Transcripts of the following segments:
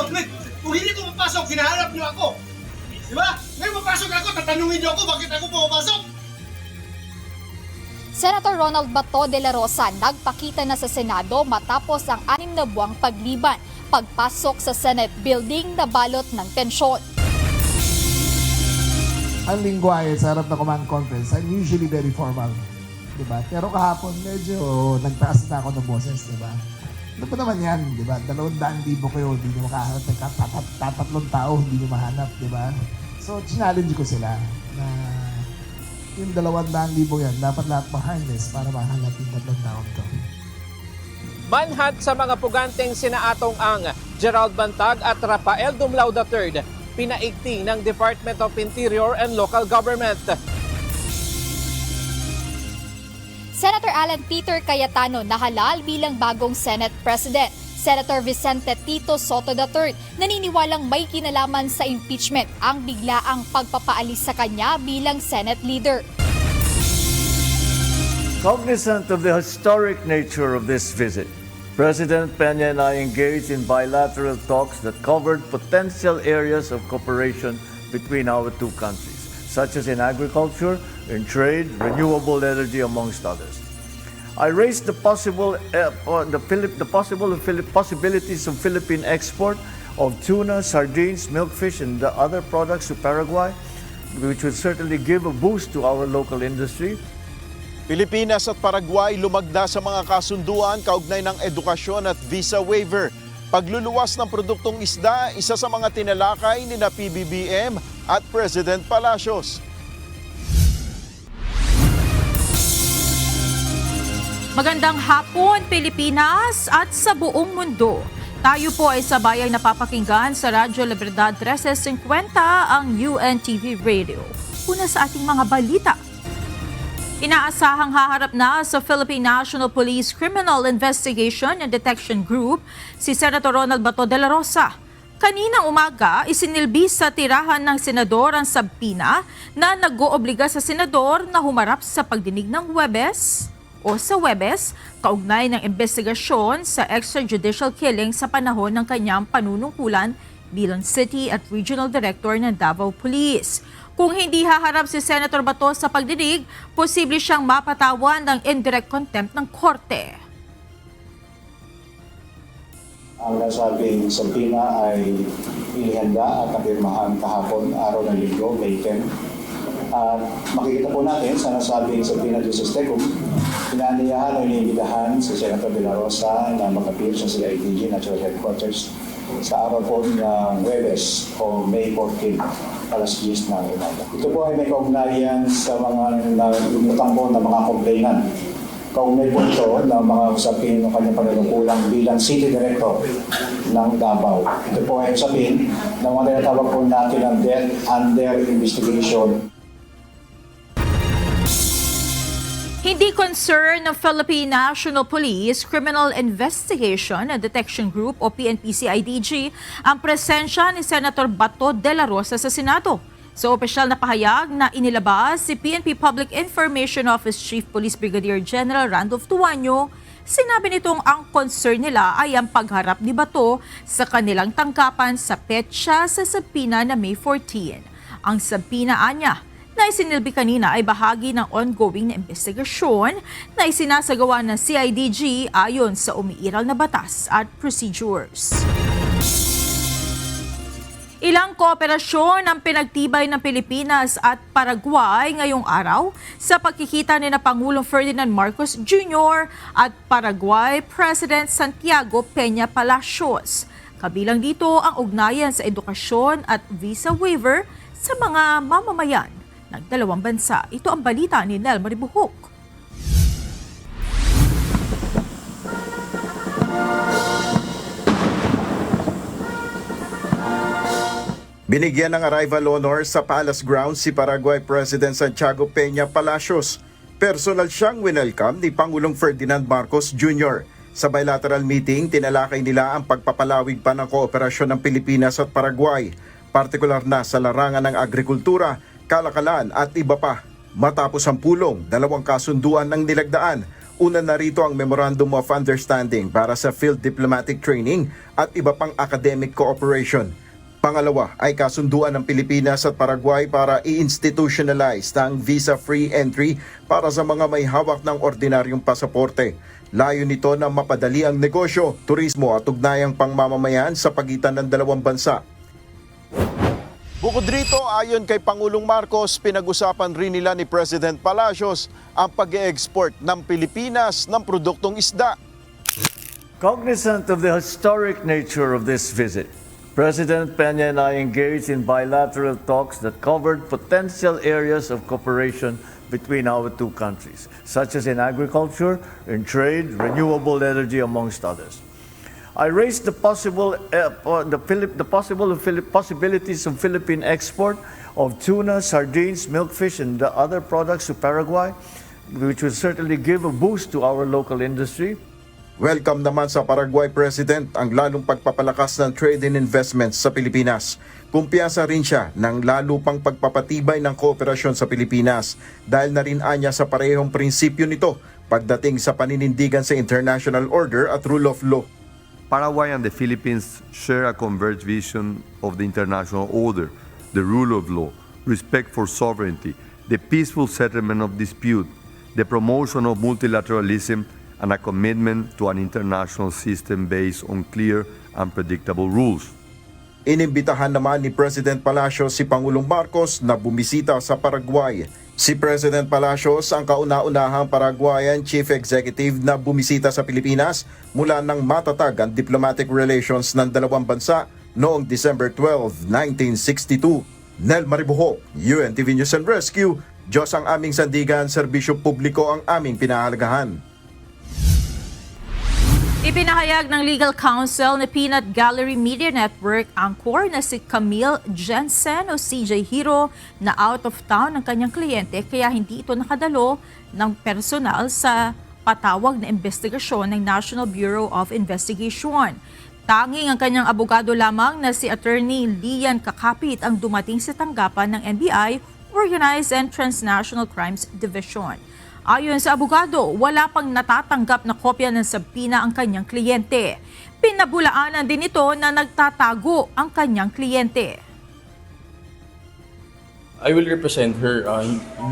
papasok. Kung hindi ko papasok, hinahanap niyo ako. Di ba? Ngayon papasok ako, tatanungin niyo ako bakit ako pumapasok. Senator Ronald Bato de la Rosa nagpakita na sa Senado matapos ang 6 na buwang pagliban. Pagpasok sa Senate building na balot ng tensyon. Ang lingwahe sa harap ng command conference, I'm usually very formal. Diba? Pero kahapon medyo nagtaas na ako ng boses, diba? Ano pa naman yan, diba? 200,000 kayo, hindi nyo makahanap. Tatlong tao, hindi nyo mahanap, diba? So, challenge ko sila na yung 200,000 yan, dapat lahat ma-harness para mahanap yung 3 taon to. Manhat sa mga puganteng sinaatong ang Gerald Bantag at Rafael Dumlao III, pinaigting ng Department of Interior and Local Government. Senator Alan Peter Cayetano nahalal bilang bagong Senate President. Senator Vicente Tito Soto III naniniwalang may kinalaman sa impeachment ang biglaang pagpapaalis sa kanya bilang Senate leader. Cognizant of the historic nature of this visit, President Peña and I engaged in bilateral talks that covered potential areas of cooperation between our two countries, such as in agriculture, in trade, renewable energy, amongst others. I raised the possibilities of Philippine export of tuna, sardines, milkfish, and the other products to Paraguay, which would certainly give a boost to our local industry. Pilipinas at Paraguay lumagda sa mga kasunduan kaugnay ng edukasyon at visa waiver. Pagluluwas ng produktong isda, isa sa mga tinalakay ni PBBM at President Palacios. Magandang hapon, Pilipinas at sa buong mundo. Tayo po ay sabayang napapakinggan sa Radyo Libertad 1350 ang UNTV Radio. Una sa ating mga balita. Inaasahang haharap na sa Philippine National Police Criminal Investigation and Detection Group si Senator Ronald Bato de la Rosa. Kaninang umaga, isinilbi sa tirahan ng senador ang sabpina na nag-oobliga sa senador na humarap sa pagdinig ng Huwebes kaugnay ng investigasyon sa extrajudicial killing sa panahon ng kanyang panunungkulan bilang City at Regional Director ng Davao Police. Kung hindi haharap si Senator Bato sa pagdinig, posible siyang mapatawan ng indirect contempt ng korte. Ang nasabing sabina ay inihanda at napirmahan kahapon, araw ng Linggo, May 10. At makikita po natin sa nasabing sabina Justice Tecum, inaaniyahan o iniimbitahan si Senator De La Rosa na mag-appear sa CIDG National Headquarters sa araw po ng Huwebes o May 14, alas 10 ng umaga. Ito po ay may kaugnayan sa mga lumutang po na mga complainant. Kaugnay po ito na mga usapin ng kanyang panunungkulang bilang City Director ng Davao. Ito po ay usapin ng mga tinatawag po natin ang death under investigation. Hindi concern ng Philippine National Police Criminal Investigation and Detection Group o PNP-CIDG ang presensya ni Senator Bato de la Rosa sa Senado. Sa opisyal na pahayag na inilabas si PNP Public Information Office Chief Police Brigadier General Randolph Tuanyo, sinabi nitong ang concern nila ay ang pagharap ni Bato sa kanilang tangkapan sa petsa sa sabina na May 14. Ang sabina anya na isinilbi kanina ay bahagi ng ongoing na investigasyon na isinasagawa ng CIDG ayon sa umiiral na batas at procedures. Ilang kooperasyon ang pinagtibay ng Pilipinas at Paraguay ngayong araw sa pagkikita ni Pangulong Ferdinand Marcos Jr. at Paraguay President Santiago Peña Palacios. Kabilang dito ang ugnayan sa edukasyon at visa waiver sa mga mamamayan ng dalawang bansa. Ito ang balita ni Nel Maribuhok. Binigyan ng arrival honor sa Palace Grounds si Paraguay President Santiago Peña Palacios. Personal siyang winelcome ni Pangulong Ferdinand Marcos Jr. Sa bilateral meeting, tinalakay nila ang pagpapalawig pa ng kooperasyon ng Pilipinas at Paraguay, partikular na sa larangan ng agrikultura, kalakalan at iba pa. Matapos ang pulong, 2 kasunduan ng nilagdaan, Una na rito ang Memorandum of Understanding para sa Field Diplomatic Training at iba pang academic cooperation. Pangalawa ay kasunduan ng Pilipinas at Paraguay para i-institutionalize ang visa-free entry para sa mga may hawak ng ordinaryong pasaporte. Layo nito na mapadali ang negosyo, turismo at ugnayang pangmamamayan sa pagitan ng dalawang bansa. Bukod rito, ayon kay Pangulong Marcos, pinag-usapan rin nila ni President Palacios ang pag-e-export ng Pilipinas ng produktong isda. Cognizant of the historic nature of this visit, President Peña and I engaged in bilateral talks that covered potential areas of cooperation between our two countries, such as in agriculture, in trade, renewable energy, amongst others. I raised the possibilities of Philippine export of tuna, sardines, milkfish, and the other products to Paraguay, which will certainly give a boost to our local industry. Welcome naman sa Paraguay President ang lalong pagpapalakas ng trade and investments sa Pilipinas. Kumpiyansa rin siya ng lalo pang pagpapatibay ng kooperasyon sa Pilipinas dahil na rin anya sa parehong prinsipyo nito pagdating sa paninindigan sa international order at rule of law. Paraguay and the Philippines share a converged vision of the international order, the rule of law, respect for sovereignty, the peaceful settlement of dispute, the promotion of multilateralism, and a commitment to an international system based on clear and predictable rules. Inimbitahan naman ni President Palacios si Pangulong Marcos na bumisita sa Paraguay. Si President Palacios ang kauna-unahang Paraguayan Chief Executive na bumisita sa Pilipinas mula nang matatag ang diplomatic relations ng dalawang bansa noong December 12, 1962. Nel Maribuho, UNTV News and Rescue, Diyos ang aming sandigan, serbisyo publiko ang aming pinahalagahan. Ipinahayag ng legal counsel ni Peanut Gallery Media Network anchor na si Camille Jensen o CJ Hero na out of town ng kanyang kliyente kaya hindi ito nakadalo ng personal sa patawag na investigasyon ng National Bureau of Investigation. Tanging ang kanyang abogado lamang na si Attorney Lian Kakapit ang dumating sa tanggapan ng NBI Organized and Transnational Crimes Division. Ayon sa abogado, wala pang natatanggap na kopya ng sabina ang kanyang kliyente. Pinabulaanan din ito na nagtatago ang kanyang kliyente. I will represent her.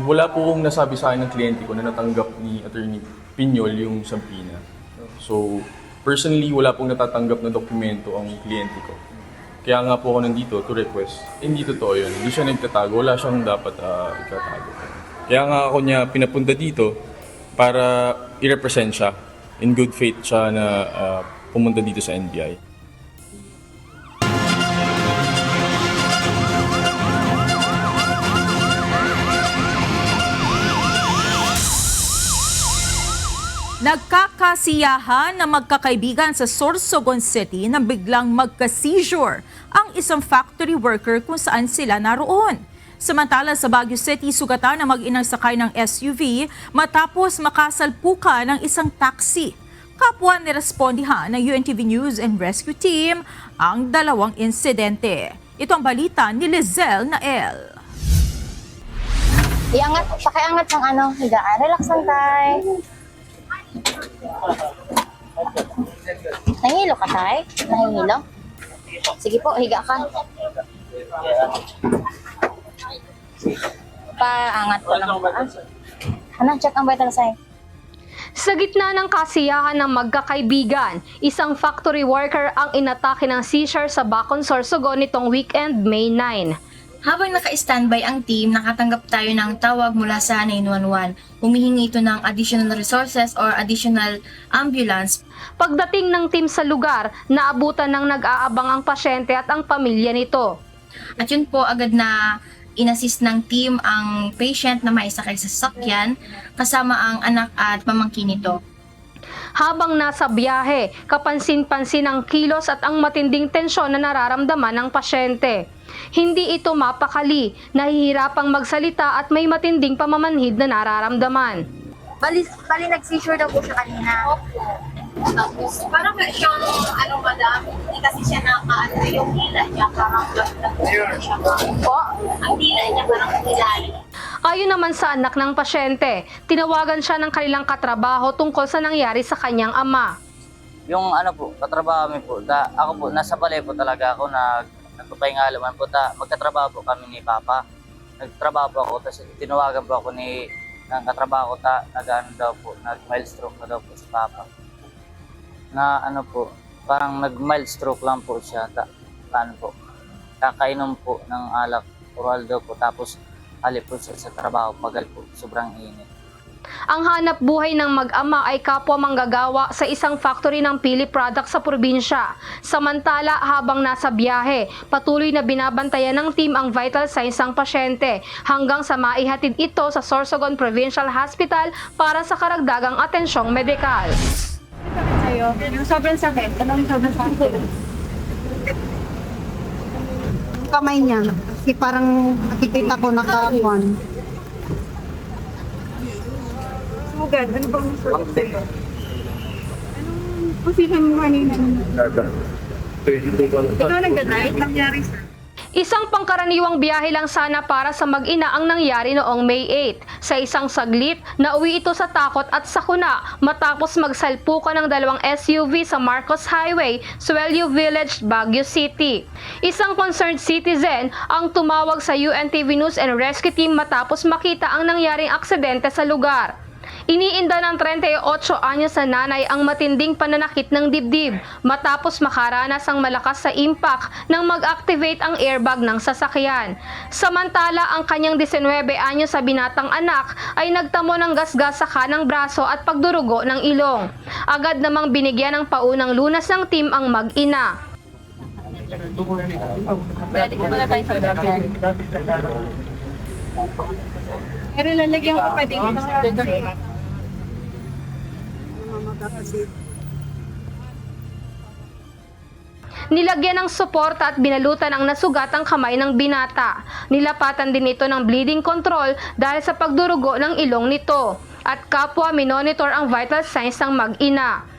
Wala po kong nasabi sa akin ng kliyente ko na natanggap ni Attorney Piñol yung sabina. So, personally, wala pong natatanggap na dokumento ang kliyente ko. Kaya nga po ako nandito to request. Hindi totoo yun. Hindi siya nagtatago. Wala siyang dapat itatago. Kaya nga ako niya pinapunta dito para i-represent siya. In good faith siya na pumunta dito sa NBI. Nagkakasiyahan na magkakaibigan sa Sorsogon City na biglang magka-seizure ang isang factory worker kung saan sila naroon. Samantala sa Baguio City, sugatan na mag-inang sakay ng SUV matapos makasalpukan ng isang taxi. Kapwa nirespondihan ng UNTV News and Rescue Team ang dalawang insidente. Ito ang balita ni Lizelle Nael. Iangat, pakiangat ng higaan. Relax lang tayo. Nahihilo ka tayo? Nahihilo? Sige po, higa ka. Paangat ko lang ba? Check ang vital sign. Sa gitna ng kasiyahan ng magkakaibigan, isang factory worker ang inatake ng seizure sa Bacon, Sorsogon nitong weekend, May 9. Habang naka-standby ang team, nakatanggap tayo ng tawag mula sa 911. Humihingi ito ng additional resources or additional ambulance. Pagdating ng team sa lugar, naabutan ng nag-aabang ang pasyente at ang pamilya nito. At yun po, agad na inassist ng team ang patient na maisakay sa sasakyan kasama ang anak at pamangkin nito. Habang nasa biyahe, kapansin-pansin ang kilos at ang matinding tensyon na nararamdaman ng pasyente. Hindi ito mapakali, nahihirapang magsalita at may matinding pamamanhid na nararamdaman. Bali nag-seizure daw po siya kanina. Tapos, parang siyang, madam, hindi kasi siya yung dila niya, parang siya po. Ang dila niya parang ilalim. Ayon naman sa anak ng pasyente, tinawagan siya ng kanilang katrabaho tungkol sa nangyari sa kanyang ama. Yung ano po, katrabaho kami po, ako po, nasa balay po talaga ako, nagpapahinga naman po, magkatrabaho po kami ni Papa. Nagtrabaho po ako, tapos tinawagan po ako ng katrabaho ko, nag-ano daw po, nag-mild stroke na daw po si Papa. Na ano po, parang nag-mild stroke lang po siya, ano po, kakainom po ng alak, oral daw po, tapos halip po siya sa trabaho, pagal po, sobrang init. Ang hanap buhay ng mag-ama ay kapwa manggagawa sa isang factory ng pili product sa probinsya. Samantala, habang nasa biyahe, patuloy na binabantayan ng team ang vital signs ng pasyente hanggang sa maihatid ito sa Sorsogon Provincial Hospital para sa karagdagang atensyong medikal. Yung sobrang sakit. Anong sobrang sakit? Yung kamay niya. Kasi parang nakikita ko nakakuan. Sugat. Ano bang sugat? Anong position mo kanina? Ikaw nagdadrive? Nangyari sa? Isang pangkaraniwang biyahe lang sana para sa mag-ina ang nangyari noong May 8. Sa isang saglit, nauwi ito sa takot at sakuna matapos magsalpukan ng dalawang SUV sa Marcos Highway, Suelio Village, Baguio City. Isang concerned citizen ang tumawag sa UNTV News and Rescue Team matapos makita ang nangyaring aksidente sa lugar. Iniinda ng 38 anyos na nanay ang matinding pananakit ng dibdib matapos makaranas ang malakas sa impact nang mag-activate ang airbag ng sasakyan. Samantala, ang kanyang 19 anyos sa binatang anak ay nagtamo ng gasgas sa kanang braso at pagdurugo ng ilong. Agad namang binigyan ng paunang lunas ng team ang mag-ina. Pero lalagyan ko pa din Nilagyan ng suporta at binalutan ang nasugatang kamay ng binata. Nilapatan din ito ng bleeding control dahil sa pagdurugo ng ilong nito. At kapwa minonitor ang vital signs ng mag-ina.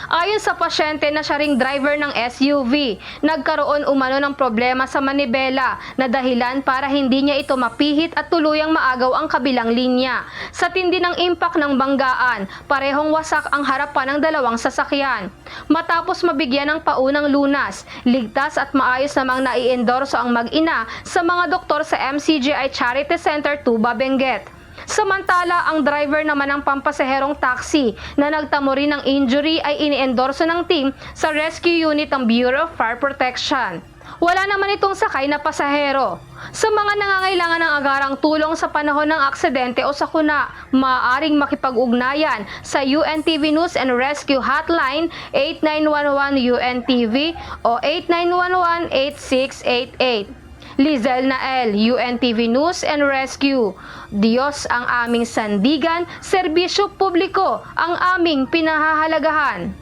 Ayon sa pasyente na siya ring driver ng SUV, nagkaroon umano ng problema sa manibela na dahilan para hindi niya ito mapihit at tuluyang maagaw ang kabilang linya. Sa tindi ng impact ng banggaan, parehong wasak ang harapan ng dalawang sasakyan. Matapos mabigyan ng paunang lunas, ligtas at maayos namang naiendorso ang mag-ina sa mga doktor sa MCGI Charity Center Tuba, Benguet. Samantala, ang driver naman ng pampasaherong taxi na nagtamo rin ng injury ay iniendorso ng team sa rescue unit ng Bureau of Fire Protection. Wala naman itong sakay na pasahero. Sa mga nangangailangan ng agarang tulong sa panahon ng aksidente o sakuna, maaaring makipag-ugnayan sa UNTV News and Rescue Hotline 8911 UNTV o 8911-8688. Lizel Nael, UNTV News and Rescue. Diyos ang aming sandigan, serbisyo publiko ang aming pinahahalagahan.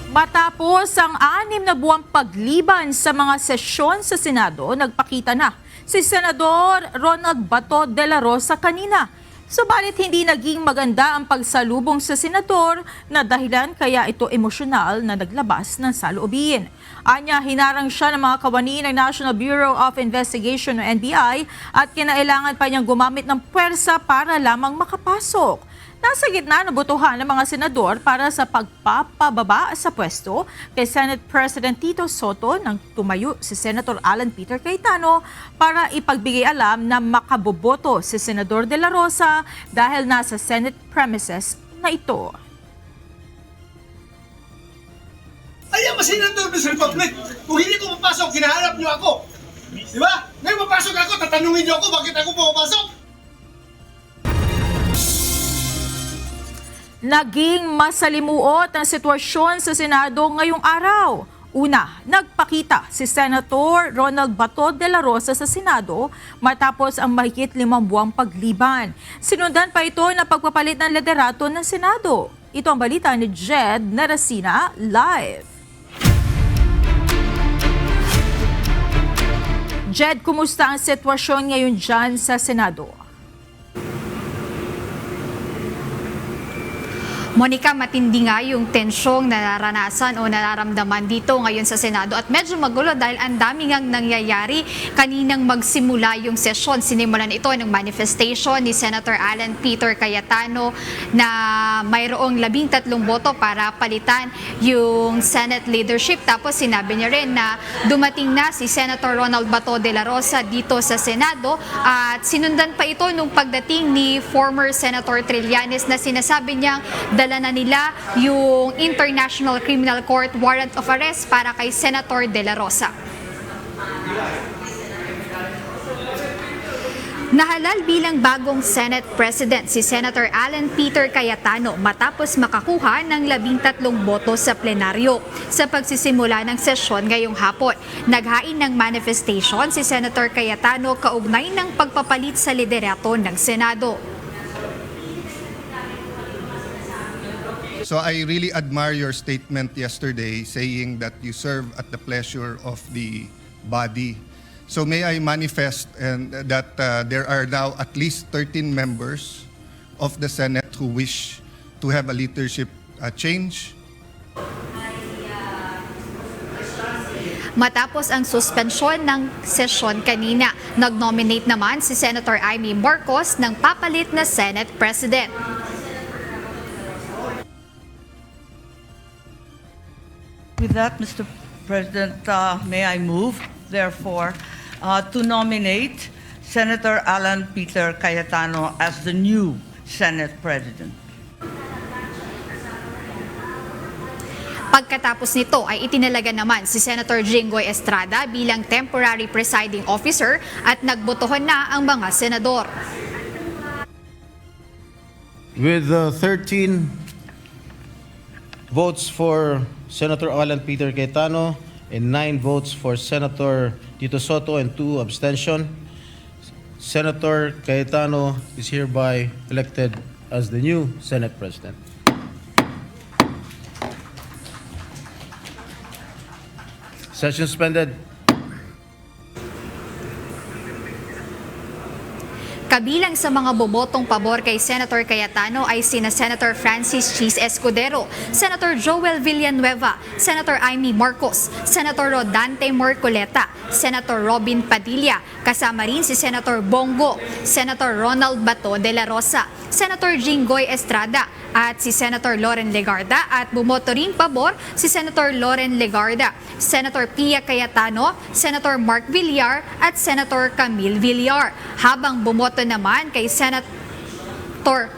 Matapos ang 6 na buwang pagliban sa mga sesyon sa Senado, nagpakita na si Senador Ronald Bato de la Rosa kanina. Subalit hindi naging maganda ang pagsalubong sa senador na dahilan kaya ito emosyonal na naglabas ng saloobin. Anya, hinarang siya ng mga kawani ng National Bureau of Investigation o NBI at kinailangan pa niyang gumamit ng puwersa para lamang makapasok. Nasa gitna ng botohan ng mga senador para sa pagpapababa sa pwesto kay Senate President Tito Soto nang tumayo si Senator Alan Peter Cayetano para ipagbigay alam na makaboboto si Senador De La Rosa dahil nasa Senate premises na ito. Ayan ba Senator of the Republic? Kung hindi ko mapasok, hinahanap niyo ako. Di ba? Ngayon mapasok ako, tatanungin niyo ako bakit ako pumapasok. Naging masalimuot ang sitwasyon sa Senado ngayong araw. Una, nagpakita si Senator Ronald Bato de la Rosa sa Senado matapos ang mahigit 5 buwang pagliban. Sinundan pa ito na pagpapalit ng liderato ng Senado. Ito ang balita ni Jed Narasina live. Jed, kumusta ang sitwasyon ngayon dyan sa Senado? Monica, matindi nga yung tensyong nararanasan o nararamdaman dito ngayon sa Senado at medyo magulo dahil ang dami ngang nangyayari kaninang magsimula yung sesyon. Sinimulan ito ng manifestation ni Senator Alan Peter Cayetano na mayroong 13 boto para palitan yung Senate leadership. Tapos sinabi niya rin na dumating na si Senator Ronald Bato de la Rosa dito sa Senado at sinundan pa ito nung pagdating ni former Senator Trillanes na sinasabi niyang dala na nila yung International Criminal Court warrant of arrest para kay Senator De La Rosa. Nahalal bilang bagong Senate President si Senator Alan Peter Cayetano matapos makakuha ng 13 boto sa plenaryo. Sa pagsisimula ng sesyon ngayong hapon, naghain ng manifestation si Senator Cayetano kaugnay ng pagpapalit sa liderato ng Senado. So I really admire your statement yesterday saying that you serve at the pleasure of the body. So may I manifest and that there are now at least 13 members of the Senate who wish to have a leadership change. Matapos ang suspensyon ng sesyon kanina, nag-nominate naman si Senator Amy Marcos ng papalit na Senate President. With that, Mr. President, may I move, therefore, to nominate Senator Alan Peter Cayetano as the new Senate President. Pagkatapos nito ay itinalaga naman si Senator Jinggoy Estrada bilang temporary presiding officer at nagbotohan na ang mga senador. With 13 votes for Senator Alan Peter Cayetano and 9 votes for Senator Tito Soto and 2 abstention, Senator Cayetano is hereby elected as the new Senate President. Session suspended. Kabilang sa mga bumotong pabor kay Senator Cayetano ay sina Senator Francis Cheese Escudero, Senator Joel Villanueva, Senator Amy Marcos, Senator Rodante Marcoleta, Senator Robin Padilla, kasama rin si Senator Bongo, Senator Ronald Bato de la Rosa, Senator Jinggoy Estrada at si Senator Loren Legarda at bumoto rin pabor si Senator Loren Legarda, Senator Pia Cayetano, Senator Mark Villar at Senator Camille Villar. Habang bumoto naman kay Senator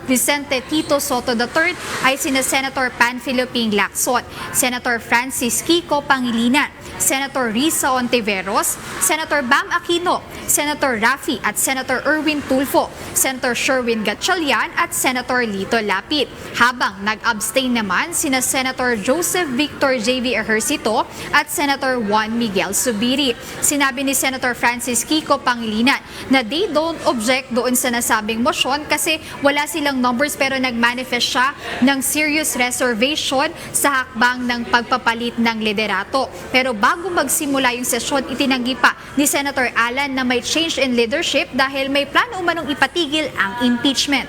Vicente Tito Soto III ay sina Senator Panfilo Ping Lacson, Senator Francis Kiko Pangilinan, Senator Risa Ontiveros, Senator Bam Aquino, Senator Raffy at Senator Erwin Tulfo, Senator Sherwin Gatchalian at Senator Lito Lapid. Habang nag-abstain naman sina Senator Joseph Victor J.V. Ejercito at Senator Juan Miguel Subiri. Sinabi ni Senator Francis Kiko Pangilinan na they don't object doon sa nasabing motion kasi wala silang numbers pero nag-manifest siya ng serious reservation sa hakbang ng pagpapalit ng liderato. Pero bago magsimula yung sesyon, itinanggi pa ni Senator Alan na may change in leadership dahil may plano umanong ipatigil ang impeachment.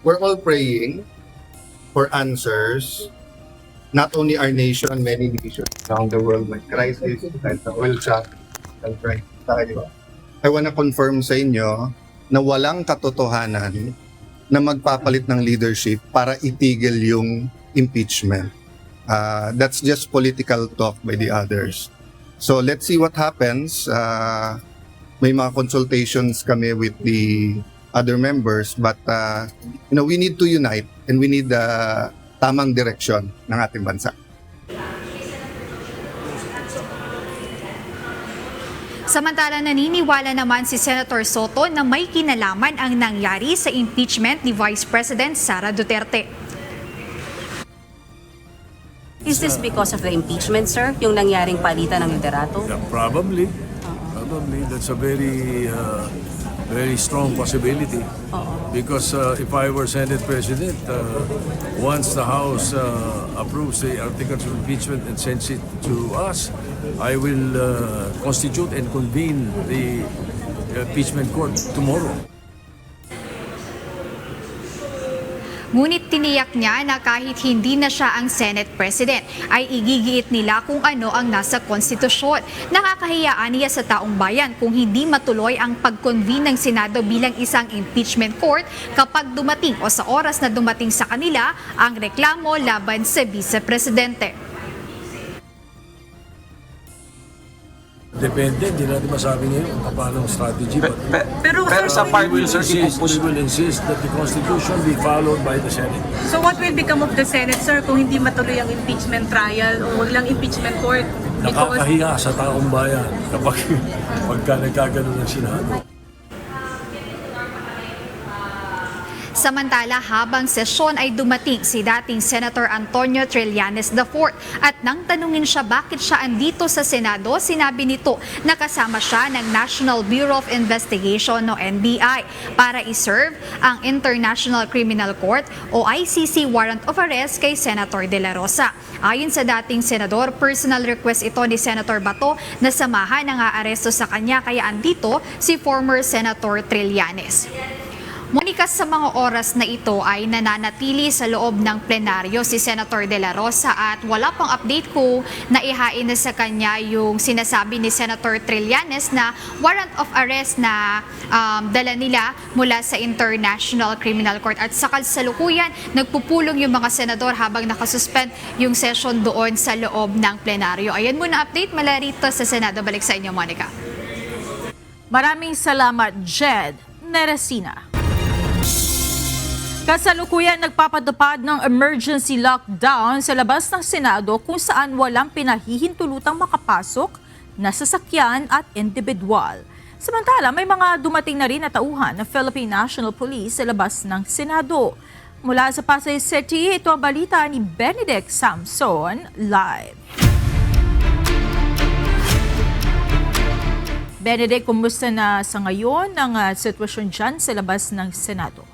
We're all praying for answers. Not only our nation, many nations around the world, like crisis, like the oil shock, and crisis. I want to confirm sa inyo na walang katotohanan na magpapalit ng leadership para itigil yung impeachment. That's just political talk by the others. So let's see what happens. May mga consultations kami with the other members, but we need to unite and we need tamang direksyon ng ating bansa. Samantala, naniniwala naman si Senator Soto na may kinalaman ang nangyari sa impeachment ni Vice President Sara Duterte. Is this because of the impeachment, sir? Yung nangyaring palitan ng liderato? Yeah, probably. Probably. That's a very strong possibility. Because if I were Senate President, once the House approves the articles of impeachment and sends it to us, I will constitute and convene the impeachment court tomorrow. Ngunit tiniyak niya na kahit hindi na siya ang Senate President, ay igigiit nila kung ano ang nasa konstitusyon. Nakakahiyaan niya sa taong bayan kung hindi matuloy ang pag-convene ng Senado bilang isang impeachment court kapag dumating o sa oras na dumating sa kanila ang reklamo laban sa Vice Presidente. Depende, hindi natin masabi ngayon kung paano ang strategy. Pero sa part will insist that the Constitution be followed by the Senate. So what will become of the Senate, sir, kung hindi matuloy ang impeachment trial o wag lang impeachment court? Nakakahiya sa taong bayan kapag pagka nagkaganon ng Senado. Samantala, habang sesyon ay dumating si dating Senator Antonio Trillanes IV at nang tanungin siya bakit siya andito sa Senado, sinabi nito na kasama siya ng National Bureau of Investigation o NBI para iserve ang International Criminal Court o ICC warrant of arrest kay Senator De La Rosa. Ayon sa dating senador, personal request ito ni Senator Bato na samahan ang aaresto sa kanya kaya andito si former Senator Trillanes. Monica, sa mga oras na ito ay nananatili sa loob ng plenaryo si Senator De La Rosa at wala pang update kung naihain na sa kanya yung sinasabi ni Senator Trillanes na warrant of arrest na dala nila mula sa International Criminal Court. At sa kasalukuyan, nagpupulong yung mga senador habang nakasuspend yung session doon sa loob ng plenaryo. Ayan muna update mula rito sa Senado. Balik sa inyo, Monica. Maraming salamat, Jed Neresina. Kasalukuyan nagpapatupad ng emergency lockdown sa labas ng Senado kung saan walang pinahihintulutang makapasok na sasakyan at individual. Samantala, may mga dumating na rin na tauhan ng Philippine National Police sa labas ng Senado. Mula sa Pasay City, ito ang balita ni Benedict Samson live. Benedict, kumusta na sa ngayon ang sitwasyon dyan sa labas ng Senado?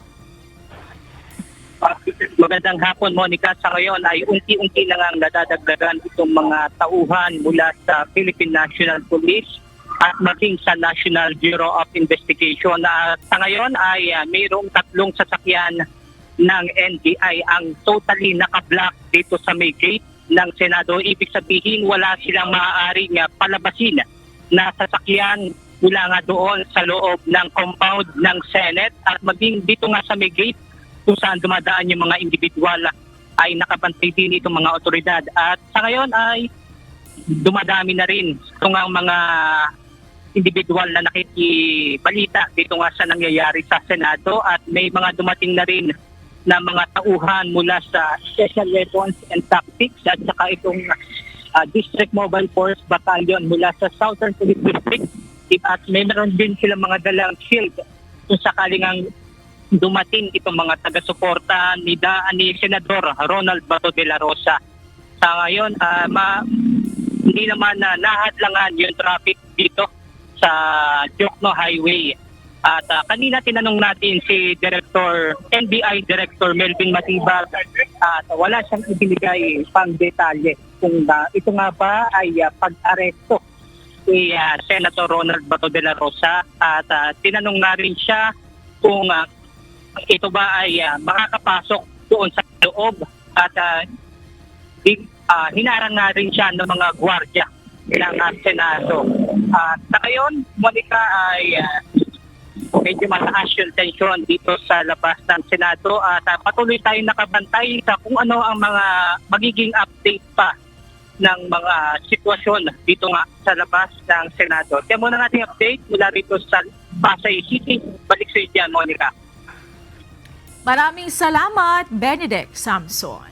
Magandang hapon, Monica. Sa ngayon ay unti-unti na nga nadadagdagan itong mga tauhan mula sa Philippine National Police at maging sa National Bureau of Investigation. Sa ngayon ay mayroong 3 sasakyan ng NBI ang totally naka-block dito sa may gate ng Senado. Ibig sabihin wala silang maaaring palabasin na sasakyan mula nga doon sa loob ng compound ng Senate at maging dito nga sa may gate kung saan dumadaan yung mga individual ay nakabantay din itong mga otoridad. At sa ngayon ay dumadami na rin itong mga individual na nakikibalita dito nga sa nangyayari sa Senado at may mga dumating na rin na mga tauhan mula sa Special Weapons and Tactics at saka itong District Mobile Force Battalion mula sa Southern Police District at may meron din silang mga dalang shield kung sakaling ang dumating itong mga taga-suporta ni Senador Ronald Bato de la Rosa. Sa ngayon, hindi naman nahadlangan yung traffic dito sa Jokno Highway. At kanina tinanong natin si NBI Director Melvin Matibag at wala siyang ibinigay pang detalye kung ito nga ba ay pag-aresto ni Senator Ronald Bato de la Rosa. At tinanong na rin siya kung ito ba ay makakapasok doon sa loob at hinarang na rin siya ng mga gwardiya ng Senado. Sa ngayon, Monica, ay medyo mataas yung tension dito sa labas ng Senado at patuloy tayong nakabantay sa kung ano ang mga magiging update pa ng mga sitwasyon dito nga sa labas ng Senado. Kaya muna natin update mula rito sa Pasay City. Balik sa iyo, Monica. Maraming salamat, Benedict Samson.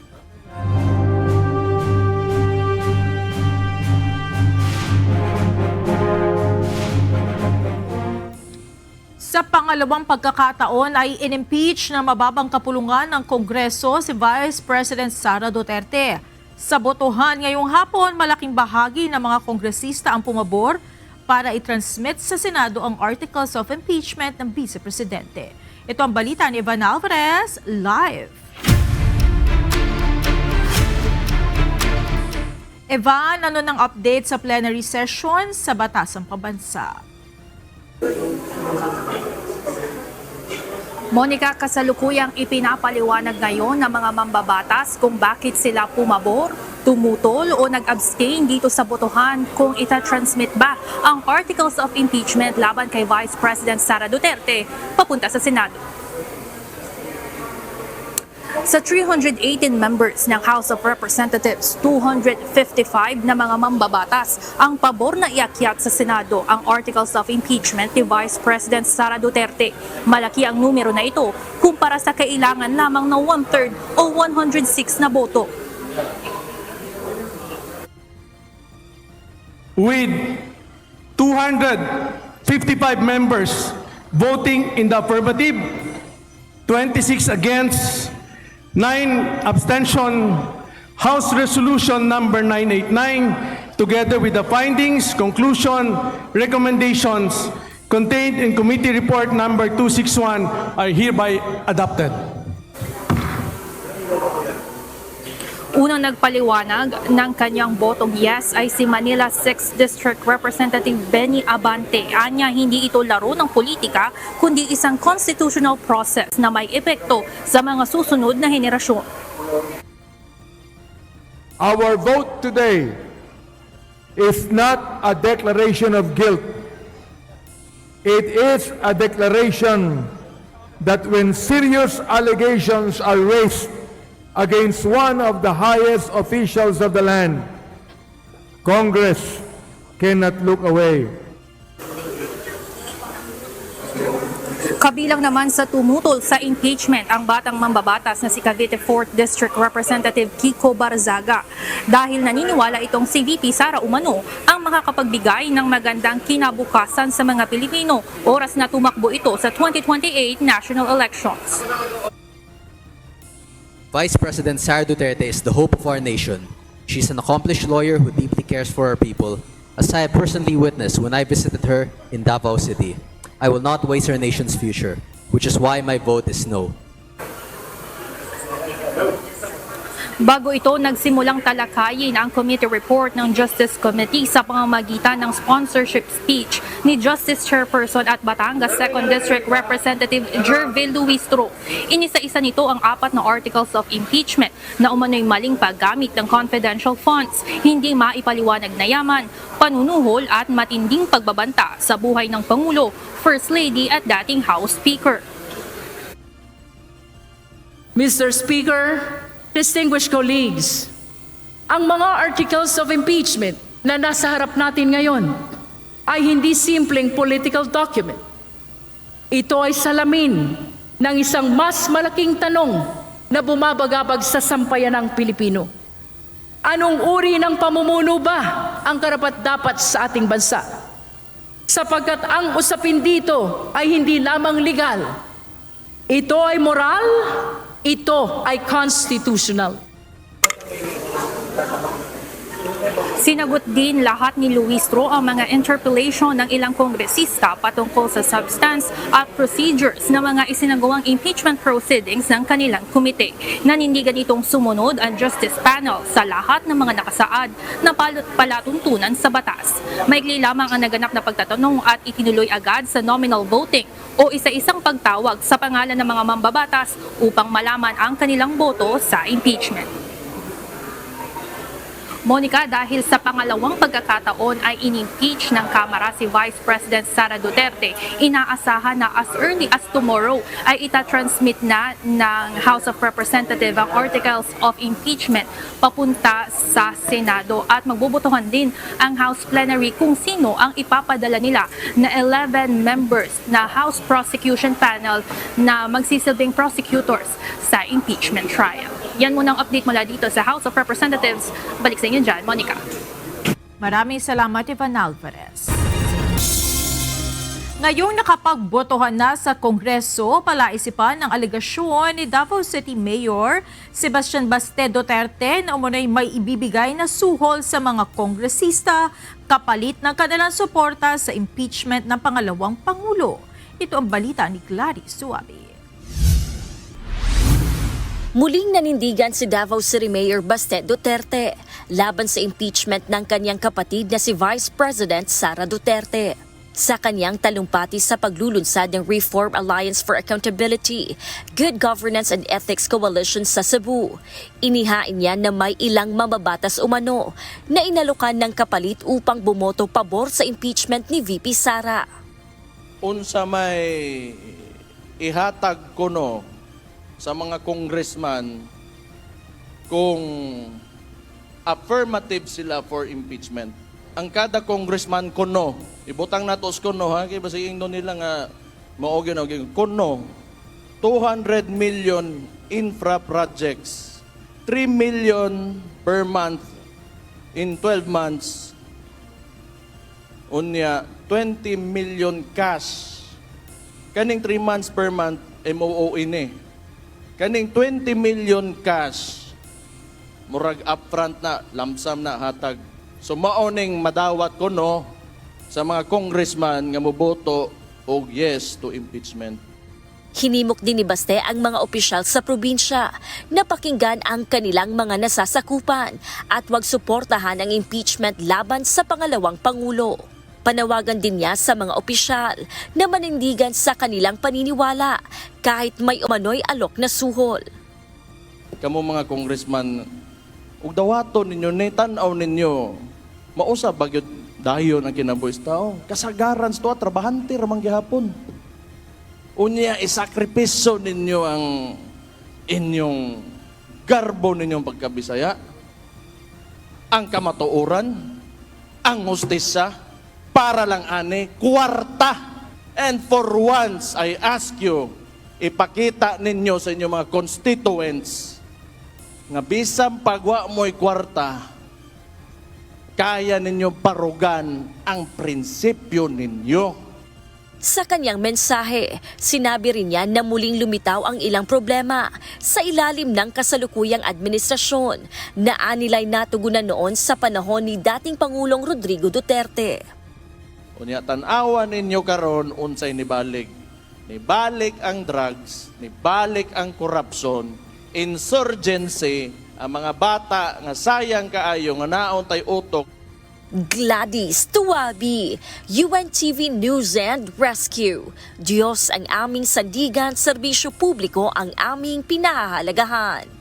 Sa pangalawang pagkakataon ay in-impeach na mababang kapulungan ng Kongreso si Vice President Sara Duterte. Sa botohan ngayong hapon, malaking bahagi ng mga kongresista ang pumabor para i-transmit sa Senado ang Articles of Impeachment ng Vice Presidente. Ito ang balita ni Evan Alvarez, live. Evan, ano ng update sa plenary session sa Batasang Pambansa? Monica, kasalukuyang ipinapaliwanag ngayon ng mga mambabatas kung bakit sila pumabor, tumutol o nag-abstain dito sa botohan kung itatransmit ba ang articles of impeachment laban kay Vice President Sara Duterte papunta sa Senado. Sa 318 members ng House of Representatives, 255 na mga mambabatas ang pabor na iakyat sa Senado ang articles of impeachment ni Vice President Sara Duterte. Malaki ang numero na ito kumpara sa kailangan lamang na 1/3 o 106 na boto. With 255 members voting in the affirmative, 26 against, 9 abstention, House Resolution number 989, together with the findings, conclusion, recommendations contained in Committee Report number 261 are hereby adopted. Unang nagpaliwanag ng kanyang botong yes ay si Manila 6th District Representative Benny Abante. Anya, hindi ito laro ng politika, kundi isang constitutional process na may epekto sa mga susunod na henerasyon. Our vote today is not a declaration of guilt. It is a declaration that when serious allegations are raised against one of the highest officials of the land, Congress cannot look away. Kabilang naman sa tumutol sa impeachment ang batang mambabatas na si Cavite 4th District Representative Kiko Barzaga dahil naniniwala itong si VP Sara Umano ang makakapagbigay ng magandang kinabukasan sa mga Pilipino oras na tumakbo ito sa 2028 national elections. Vice President Sara Duterte is the hope of our nation. She's an accomplished lawyer who deeply cares for our people, as I have personally witnessed when I visited her in Davao City. I will not waste our nation's future, which is why my vote is no. Bago ito, nagsimulang talakayin ang committee report ng Justice Committee sa pamamagitan ng sponsorship speech ni Justice Chairperson at Batangas 2nd District Representative Jervil Luistro. Inisa-isa nito ang 4 na articles of impeachment na umano'y maling paggamit ng confidential funds, hindi maipaliwanag na yaman, panunuhol at matinding pagbabanta sa buhay ng Pangulo, First Lady at dating House Speaker. Mr. Speaker, distinguished colleagues, ang mga articles of impeachment na nasa harap natin ngayon ay hindi simpleng political document. Ito ay salamin ng isang mas malaking tanong na bumabagabag sa sampayan ng Pilipino. Anong uri ng pamumuno ba ang karapat-dapat sa ating bansa? Sapagkat ang usapin dito ay hindi lamang legal. Ito ay moral, ito ay constitutional. Sinagot din lahat ni Luistro ang mga interpellation ng ilang kongresista patungkol sa substance at procedures ng mga isinagawang impeachment proceedings ng kanilang komite. Nanindigan itong sumunod ang Justice Panel sa lahat ng mga nakasaad na palatuntunan sa batas. Maikli lamang ang naganap na pagtatanong at itinuloy agad sa nominal voting o isa-isang pagtawag sa pangalan ng mga mambabatas upang malaman ang kanilang boto sa impeachment. Monica, dahil sa pangalawang pagkakataon ay in-impeach ng Kamara si Vice President Sara Duterte, inaasahan na as early as tomorrow ay itatransmit na ng House of Representatives ang articles of impeachment papunta sa Senado at magbobotohan din ang House Plenary kung sino ang ipapadala nila na 11 members na House Prosecution Panel na magsisilbing prosecutors sa impeachment trial. Yan muna ang update mula dito sa House of Representatives. Balik sa inyo dyan, Monica. Maraming salamat, Ivan Alvarez. Ngayong nakapagbotohan na sa Kongreso, palaisipan ng alegasyon ni Davao City Mayor Sebastian Baste Duterte na umunay may ibibigay na suhol sa mga kongresista kapalit ng kanilang suporta sa impeachment ng pangalawang Pangulo. Ito ang balita ni Clarice Suabe. Muling nanindigan si Davao City Mayor Baste Duterte laban sa impeachment ng kanyang kapatid na si Vice President Sara Duterte. Sa kanyang talumpati sa paglulunsad ng Reform Alliance for Accountability, Good Governance and Ethics Coalition sa Cebu, inihain niya na may ilang mababatas umano na inalokan ng kapalit upang bumoto pabor sa impeachment ni VP Sara. Unsa may ihatag ko no sa mga congressman kung affirmative sila for impeachment. Ang kada congressman kuno, ibutang natos kuno ha, kaya basta ingno nila nga maogyo kuno, 200 million infra projects, 3 million per month in 12 months, unya 20 million cash. Kaning 3 months per month, MOO ini. Kaning 20 million cash, murag upfront na, lump sum na hatag. So maoning madawat ko no sa mga congressman nga moboto og yes to impeachment. Hinimok din ni Baste ang mga opisyal sa probinsya na pakinggan ang kanilang mga nasasakupan at wag suportahan ang impeachment laban sa pangalawang Pangulo. Panawagan din niya sa mga opisyal na manindigan sa kanilang paniniwala kahit may umano'y alok na suhol. Kamo mga congressman, ug dawaton ninyo, tan-aw ninyo, mausa bagyod dayon ang kinabuhis tao. Kasagaran sa tuwa, trabahante ramang gihapon. Unya, isakripiso ninyo ang inyong garbo ninyong pagkabisaya, ang kamatuoran, ang hustisya, para lang ani, kwarta. And for once, I ask you, ipakita ninyo sa inyong mga constituents nga bisang pagwa mo'y kwarta, kaya ninyong parugan ang prinsipyo ninyo. Sa kanyang mensahe, sinabi rin niya na muling lumitaw ang ilang problema sa ilalim ng kasalukuyang administrasyon na anilay natugunan noon sa panahon ni dating Pangulong Rodrigo Duterte. Unya, tanawa ninyo karon unsay nibalik. Nibalik ang drugs, nibalik ang corruption, insurgency, ang mga bata nga sayang kaayo nga naon tay utok. Gladys Tuwabi, UNTV News and Rescue. Diyos ang aming sandigan, serbisyo publiko ang aming pinahahalagahan.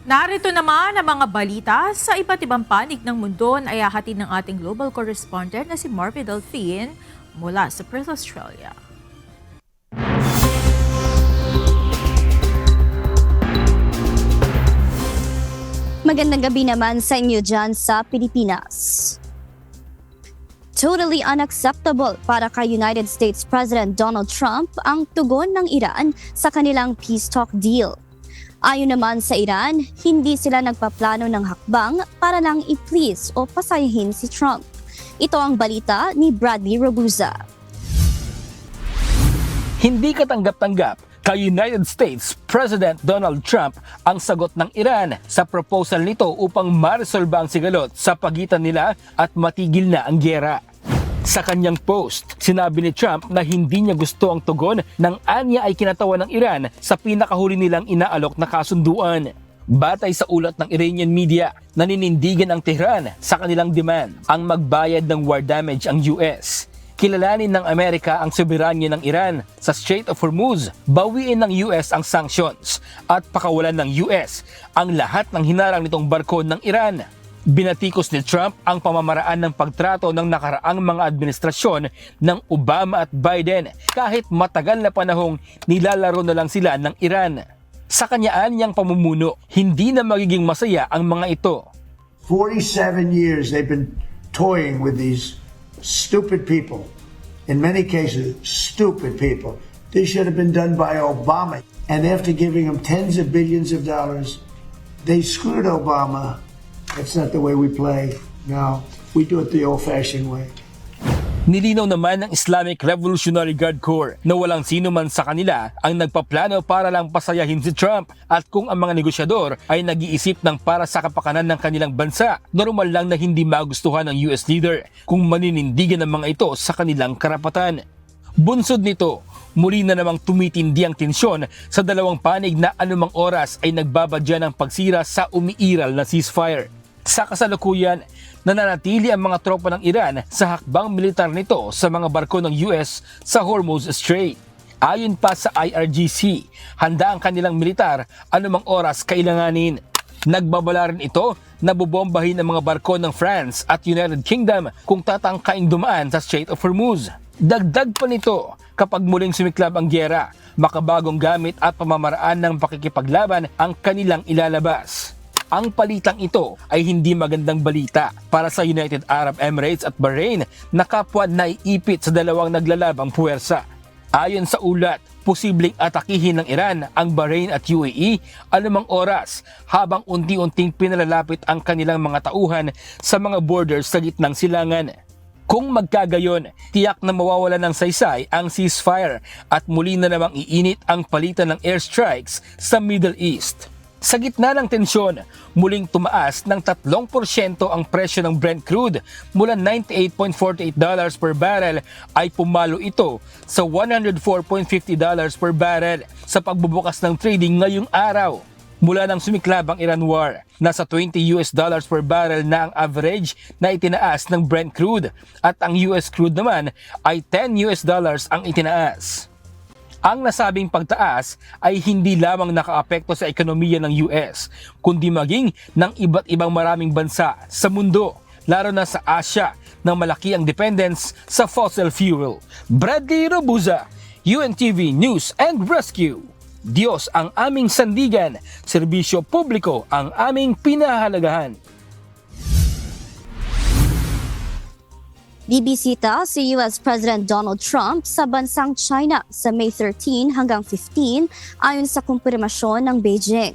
Narito naman ang mga balita sa iba't ibang panig ng mundo na ayahatid ng ating global correspondent na si Marvin Delfin mula sa Perth, Australia. Magandang gabi naman sa inyo dyan sa Pilipinas. Totally unacceptable para kay United States President Donald Trump ang tugon ng Iran sa kanilang peace talk deal. Ayon naman sa Iran, hindi sila nagpaplano ng hakbang para lang i-please o pasayahin si Trump. Ito ang balita ni Bradley Robuza. Hindi katanggap-tanggap kay United States President Donald Trump ang sagot ng Iran sa proposal nito upang maresolba ang sigalot sa pagitan nila at matigil na ang gyera. Sa kanyang post, sinabi ni Trump na hindi niya gusto ang tugon ng anya ay kinatawa ng Iran sa pinakahuli nilang inaalok na kasunduan. Batay sa ulat ng Iranian media, naninindigan ang Tehran sa kanilang demand ang magbayad ng war damage ang US. Kilalanin ng Amerika ang soberanya ng Iran sa Strait of Hormuz, bawiin ng US ang sanctions at pakawalan ng US ang lahat ng hinarang nitong barko ng Iran. Binatikos ni Trump ang pamamaraan ng pagtrato ng nakaraang mga administrasyon ng Obama at Biden kahit matagal na panahong nilalaro na lang sila ng Iran. Sa kanyaan niyang pamumuno, hindi na magiging masaya ang mga ito. 47 years they've been toying with these stupid people. In many cases, stupid people. This should have been done by Obama. And after giving him tens of billions of dollars, they screwed Obama. That's not the way we play. No, we do it the old-fashioned way. Nilinaw naman ng Islamic Revolutionary Guard Corps na walang sino man sa kanila ang nagpaplano para lang pasayahin si Trump at kung ang mga negosyador ay nag-iisip ng para sa kapakanan ng kanilang bansa, normal lang na hindi magustuhan ng US leader kung maninindigan ng mga ito sa kanilang karapatan. Bunsod nito, muli na namang tumitindi ang tensyon sa dalawang panig na anumang oras ay nagbabadya ng pagsira sa umiiral na ceasefire. Sa kasalukuyan, nananatili ang mga tropa ng Iran sa hakbang militar nito sa mga barko ng US sa Hormuz Strait. Ayon pa sa IRGC, handa ang kanilang militar anumang oras kailanganin. Nagbabala rin ito na bubombahin ang mga barko ng France at United Kingdom kung tatangkaing dumaan sa Strait of Hormuz. Dagdag pa nito, kapag muling sumiklab ang gyera, makabagong gamit at pamamaraan ng pakikipaglaban ang kanilang ilalabas. Ang palitang ito ay hindi magandang balita para sa United Arab Emirates at Bahrain na kapwa naiipit sa dalawang naglalabang puwersa. Ayon sa ulat, posibleng atakihin ng Iran ang Bahrain at UAE anumang oras habang unti-unting pinalalapit ang kanilang mga tauhan sa mga borders sa gitnang silangan. Kung magkagayon, tiyak na mawawala ng saysay ang ceasefire at muli na namang iinit ang palitan ng airstrikes sa Middle East. Sa gitna ng tensyon, muling tumaas ng 3% ang presyo ng Brent crude mula $98.48 per barrel ay pumalo ito sa $104.50 per barrel sa pagbubukas ng trading ngayong araw. Mula nang sumiklab ang Iran War, nasa $20 per barrel na ang average na itinaas ng Brent crude at ang US crude naman ay $10 ang itinaas. Ang nasabing pagtaas ay hindi lamang nakaapekto sa ekonomiya ng US, kundi maging ng iba't ibang maraming bansa sa mundo, lalo na sa Asia na malaki ang dependence sa fossil fuel. Bradley Robuza, UNTV News and Rescue. Diyos ang aming sandigan, serbisyo publiko ang aming pinahahalagahan. Bibisita si US President Donald Trump sa bansang China sa May 13 hanggang 15 ayon sa kumpirmasyon ng Beijing.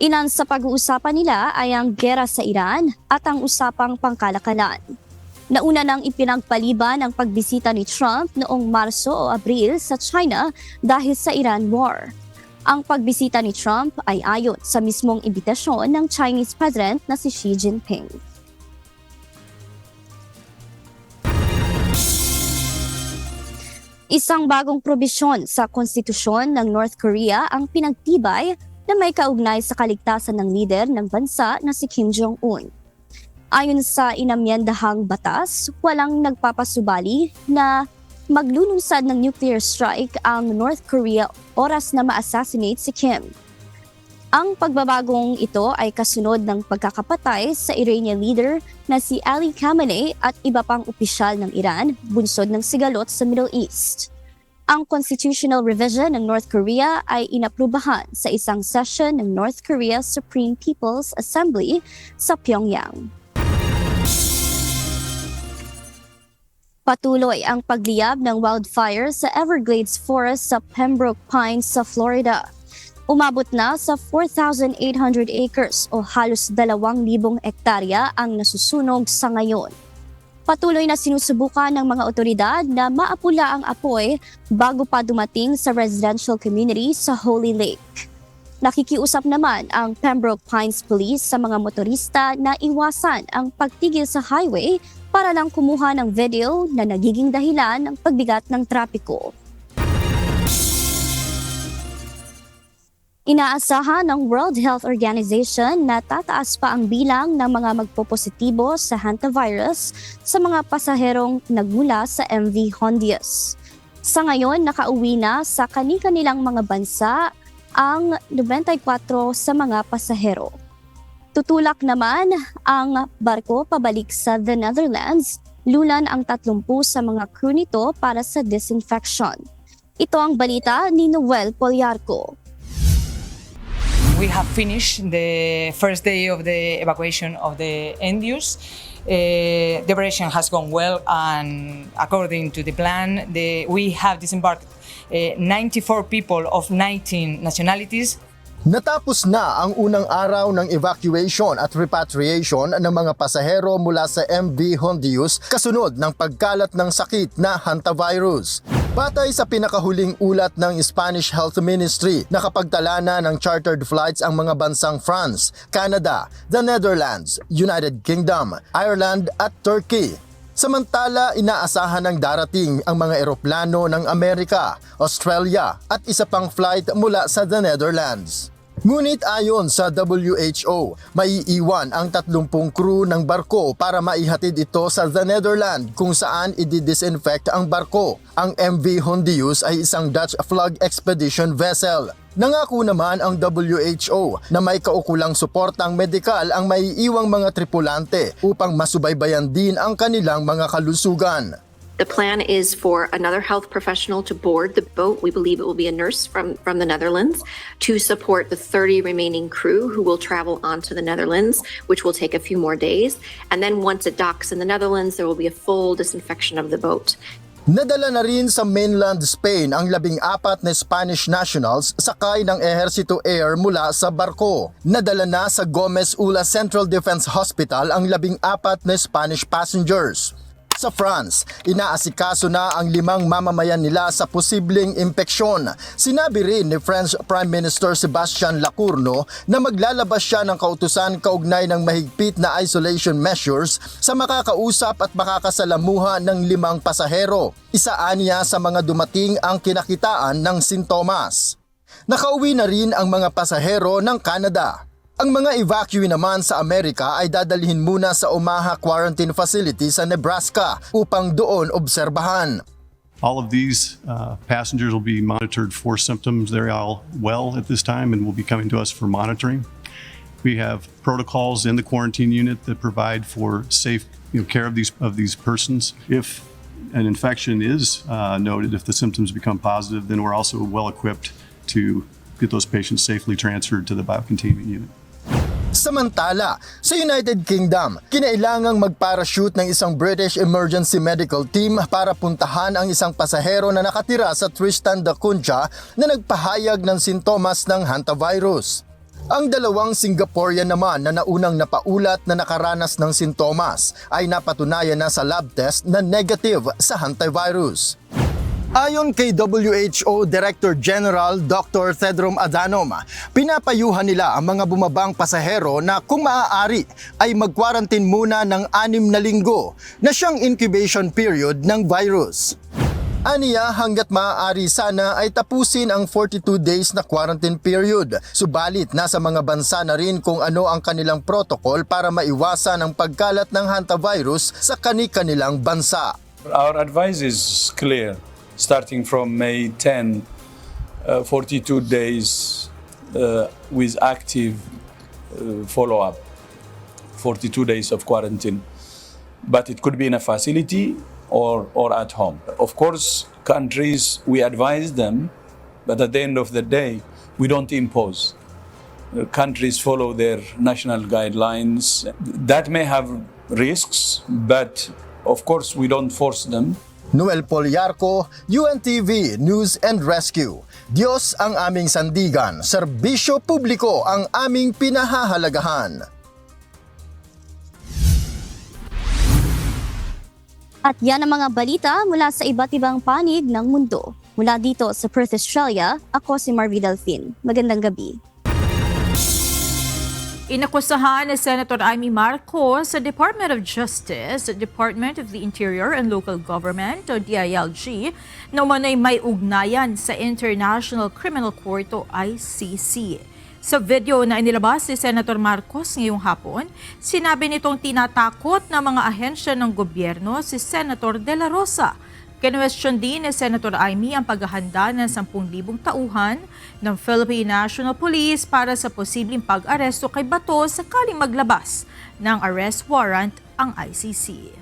Ilan sa pag-uusapan nila ay ang gera sa Iran at ang usapang pangkalakalan. Nauna nang ipinagpaliban ang pagbisita ni Trump noong Marso o Abril sa China dahil sa Iran War. Ang pagbisita ni Trump ay ayon sa mismong imbitasyon ng Chinese President na si Xi Jinping. Isang bagong probisyon sa konstitusyon ng North Korea ang pinagtibay na may kaugnay sa kaligtasan ng lider ng bansa na si Kim Jong-un. Ayon sa inamyendahang batas, walang nagpapasubali na maglulunsad ng nuclear strike ang North Korea oras na ma-assassinate si Kim. Ang pagbabagong ito ay kasunod ng pagkakapatay sa Iranian leader na si Ali Khamenei at iba pang opisyal ng Iran, bunsod ng sigalot sa Middle East. Ang constitutional revision ng North Korea ay inaprubahan sa isang session ng North Korea Supreme People's Assembly sa Pyongyang. Patuloy ang pagliyab ng wildfire sa Everglades Forest sa Pembroke Pines sa Florida. Umabot na sa 4,800 acres o halos 2,000 hektarya ang nasusunog sa ngayon. Patuloy na sinusubukan ng mga otoridad na maapula ang apoy bago pa dumating sa residential community sa Holy Lake. Nakikiusap naman ang Pembroke Pines Police sa mga motorista na iwasan ang pagtigil sa highway para lang kumuha ng video na nagiging dahilan ng pagbigat ng trapiko. Inaasahan ng World Health Organization na tataas pa ang bilang ng mga magpopositibo sa hantavirus sa mga pasaherong nagmula sa MV Hondius. Sa ngayon, nakauwi na sa kani-kanilang mga bansa ang 94 sa mga pasahero. Tutulak naman ang barko pabalik sa the Netherlands, lulan ang 30 sa mga crew nito para sa disinfection. Ito ang balita ni Noel Poliarco. We have finished the first day of the evacuation of the Endius. The operation has gone well, and according to the plan, we have disembarked 94 people of 19 nationalities. Natapos na ang unang araw ng evacuation at repatriation ng mga pasahero mula sa MV Hondius kasunod ng pagkalat ng sakit na hantavirus. Batay sa pinakahuling ulat ng Spanish Health Ministry, nakapagtala na ng chartered flights ang mga bansang France, Canada, the Netherlands, United Kingdom, Ireland at Turkey. Samantala, inaasahan ng darating ang mga eroplano ng Amerika, Australia at isa pang flight mula sa the Netherlands. Ngunit ayon sa WHO, maiiwan ang 30 crew ng barko para maihatid ito sa The Netherlands kung saan i-disinfect ang barko. Ang MV Hondius ay isang Dutch flag expedition vessel. Nangako naman ang WHO na may kaukulang suportang medikal ang maiiwang mga tripulante upang masubaybayan din ang kanilang mga kalusugan. The plan is for another health professional to board the boat. We believe it will be a nurse from the Netherlands to support the 30 remaining crew who will travel on to the Netherlands, which will take a few more days. And then once it docks in the Netherlands, there will be a full disinfection of the boat. Nadala na rin sa mainland Spain ang 14 na Spanish nationals sakay ng Ehersito Air mula sa barko. Nadala na sa Gomez Ula Central Defense Hospital ang 14 na Spanish passengers. Sa France, inaasikaso na ang 5 mamamayan nila sa posibleng impeksyon. Sinabi rin ni French Prime Minister Sebastian Lecornu na maglalabas siya ng kautusan kaugnay ng mahigpit na isolation measures sa makakausap at makakasalamuha ng 5 pasahero. Isaan niya sa mga dumating ang kinakitaan ng sintomas. Nakauwi na rin ang mga pasahero ng Canada. Ang mga evacuee naman sa Amerika ay dadalhin muna sa Omaha Quarantine Facility sa Nebraska upang doon obserbahan. All of these passengers will be monitored for symptoms. They're all well at this time and will be coming to us for monitoring. We have protocols in the quarantine unit that provide for safe care of these persons. If an infection is noted, if the symptoms become positive, then we're also well equipped to get those patients safely transferred to the biocontainment unit. Samantala, sa United Kingdom, kinailangang mag-parachute ng isang British Emergency Medical Team para puntahan ang isang pasahero na nakatira sa Tristan da Cunha na nagpahayag ng sintomas ng hantavirus. Ang 2 Singaporean naman na naunang napaulat na nakaranas ng sintomas ay napatunayan na sa lab test na negative sa hantavirus. Ayon kay WHO Director General Dr. Tedros Adhanom, pinapayuhan nila ang mga bumabang pasahero na kung maaari ay mag-quarantine muna ng 6 na linggo na siyang incubation period ng virus. Aniya hanggat maaari sana ay tapusin ang 42 days na quarantine period. Subalit nasa mga bansa na rin kung ano ang kanilang protocol para maiwasan ang pagkalat ng hantavirus sa kani-kanilang bansa. Our advice is clear. Starting from May 10, 42 days with active follow-up, 42 days of quarantine. But it could be in a facility or at home. Of course, countries, we advise them, but at the end of the day, we don't impose. Countries follow their national guidelines. That may have risks, but of course, we don't force them. Noel Poliarco, UNTV News and Rescue. Diyos ang aming sandigan, serbisyo publiko ang aming pinahahalagahan. At yan ang mga balita mula sa iba't ibang panig ng mundo. Mula dito sa Perth, Australia, ako si Marvi Delfin. Magandang gabi. Inakusahan ni Senator Amy Marcos sa Department of Justice, Department of the Interior and Local Government o DILG na umanay may ugnayan sa International Criminal Court o ICC. Sa video na inilabas ni Senator Marcos ngayong hapon, sinabi nitong tinatakot ng mga ahensya ng gobyerno si Senator De La Rosa. Kinwestiyon din ni Senator Amy ang paghahanda ng 10,000 tauhan ng Philippine National Police para sa posibleng pag-aresto kay Bato sakaling maglabas ng arrest warrant ang ICC.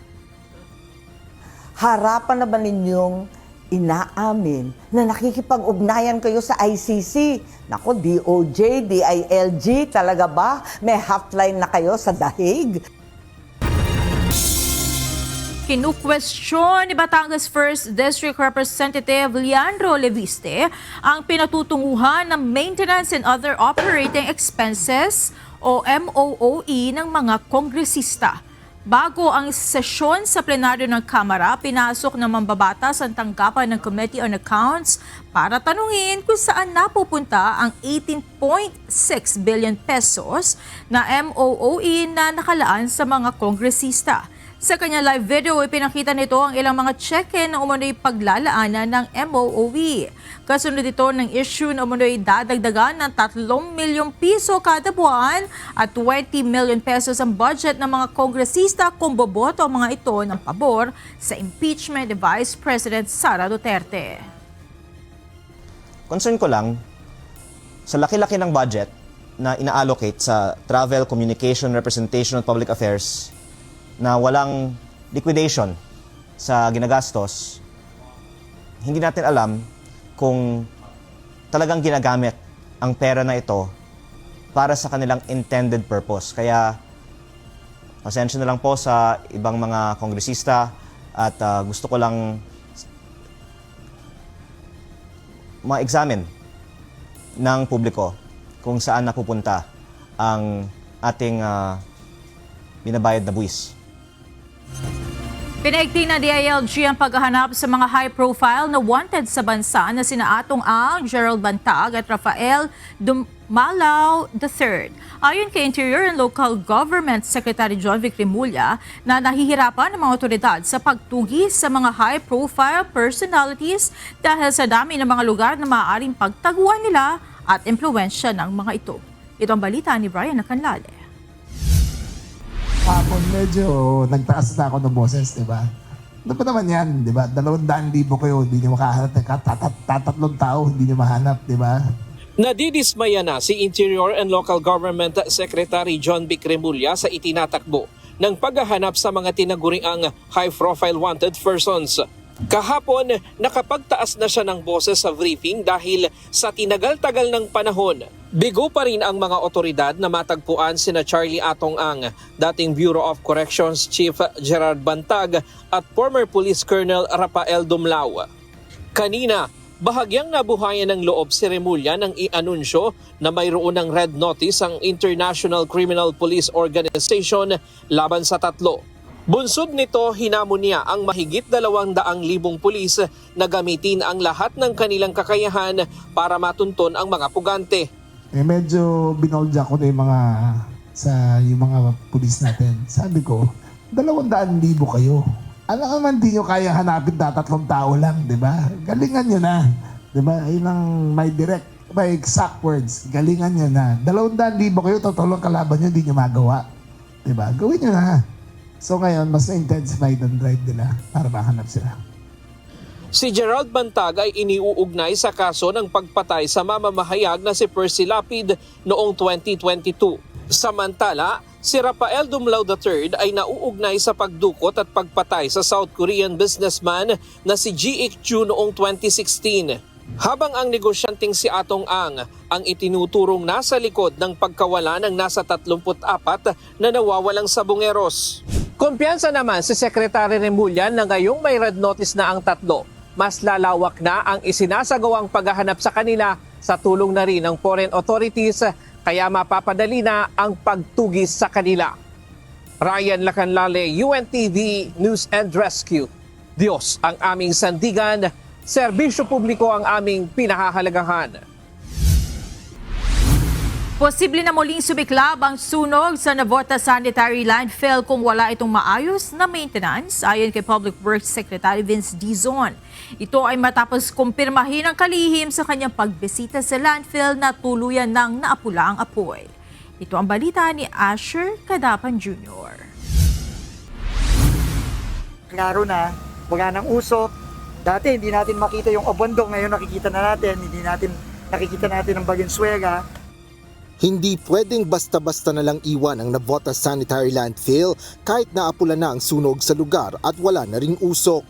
Harapan na ba ninyong inaamin na nakikipag-ugnayan kayo sa ICC? Nako, DOJ, DILG, talaga ba? May hotline na kayo sa dahig? Kinukwestiyon ni Batangas 1st District Representative Leandro Leviste ang pinatutunguhan ng Maintenance and Other Operating Expenses o MOOE ng mga kongresista. Bago ang sesyon sa plenaryo ng Kamara, pinasok ng mambabatas ang tanggapan ng Committee on Accounts para tanungin kung saan napupunta ang 18.6 billion pesos na MOOE na nakalaan sa mga kongresista. Sa kanyang live video, ipinakita nito ang ilang mga cheque na umunoy paglalaanan ng MOOE. Kasunod ito ng issue na umunoy dadagdagan ng 3 milyong piso kada buwan at 20 million pesos ang budget ng mga kongresista kung boboto ang mga ito ng pabor sa impeachment ni Vice President Sara Duterte. Concern ko lang, sa laki-laki ng budget na ina-allocate sa travel, communication, representation at public affairs na walang liquidation sa ginagastos, hindi natin alam kung talagang ginagamit ang pera na ito para sa kanilang intended purpose. Kaya pasensya na lang po sa ibang mga kongresista at gusto ko lang ma-examine ng publiko kung saan napupunta ang ating binabayad na buwis. Pinaigting na DILG ang paghahanap sa mga high-profile na wanted sa bansa na sina Atong Ang, Gerald Bantag at Rafael Dumalaw III. Ayon kay Interior and Local Government Secretary John Vic Remulla, na nahihirapan ang mga otoridad sa pagtugis sa mga high-profile personalities dahil sa dami ng mga lugar na maaaring pagtaguan nila at impluwensya ng mga ito. Ito ang balita ni Brian Nacanlale. Hapon medyo nagtaas na ako ng boses, di ba? Ano pa naman yan, di ba? 200,000 kayo, hindi nyo makahanap. Tatlong tao, hindi nyo mahanap, di ba? Nadidismaya na si Interior and Local Government Secretary John Vic Remulla sa itinatakbo ng paghahanap sa mga tinaguriang high-profile wanted persons. Kahapon, nakapagtaas na siya ng boses sa briefing dahil sa tinagal-tagal ng panahon. Bigo pa rin ang mga otoridad na matagpuan sina Charlie Atong Ang, dating Bureau of Corrections Chief Gerard Bantag at former Police Colonel Rafael Dumalaw. Kanina, bahagyang nabuhayan ng loob si Remulla nang i-anunsyo na mayroon ng red notice ang International Criminal Police Organization laban sa 3. Bunsod nito, hinamon niya ang mahigit 200,000 pulis na gamitin ang lahat ng kanilang kakayahan para matunton ang mga pugante. Medyo binolja ko na yung mga pulis natin. Sabi ko, 200,000 kayo. Alam naman di nyo kaya hanapin na 3 tao lang, di ba? Galingan nyo na. Di ba? Yun ang may exact words. Galingan nyo na. 200,000 kayo, totoo kalaban nyo, di nyo magawa. Di ba? Gawin nyo na. So ngayon, mas na-intensify ang drive nila para mahanap sila. Si Gerald Bantag ay iniuugnay sa kaso ng pagpatay sa mamamahayag na si Percy Lapid noong 2022. Samantala, si Rafael Dumalaw III ay nauugnay sa pagdukot at pagpatay sa South Korean businessman na si G.H. Chu noong 2016. Habang ang negosyanteng si Atong Ang ang itinuturong nasa likod ng pagkawala ng nasa 34 na nawawalang sabongeros. Kumpiyansa naman si Secretary Remulla na ngayong may red notice na ang 3, mas lalawak na ang isinasagawang paghahanap sa kanila sa tulong na rin ng foreign authorities kaya mapapadali na ang pagtugis sa kanila. Ryan Lacanlale, UNTV News and Rescue. Diyos ang aming sandigan, serbisyo publiko ang aming pinahahalagahan. Posible na muling sumiklab ang sunog sa Navota Sanitary Landfill kung wala itong maayos na maintenance, ayon kay Public Works Secretary Vince Dizon. Ito ay matapos kumpirmahin ang kalihim sa kanyang pagbisita sa landfill na tuluyan ng naapula ang apoy. Ito ang balita ni Asher Cadapan Jr. Klaro na, wala nang usok. Dati hindi natin makita yung abondo, ngayon nakikita na natin, nakikita natin ang Valenzuela. Hindi pwedeng basta-basta na lang iwan ang Navota Sanitary Landfill kahit naapula na ang sunog sa lugar at wala na ring usok.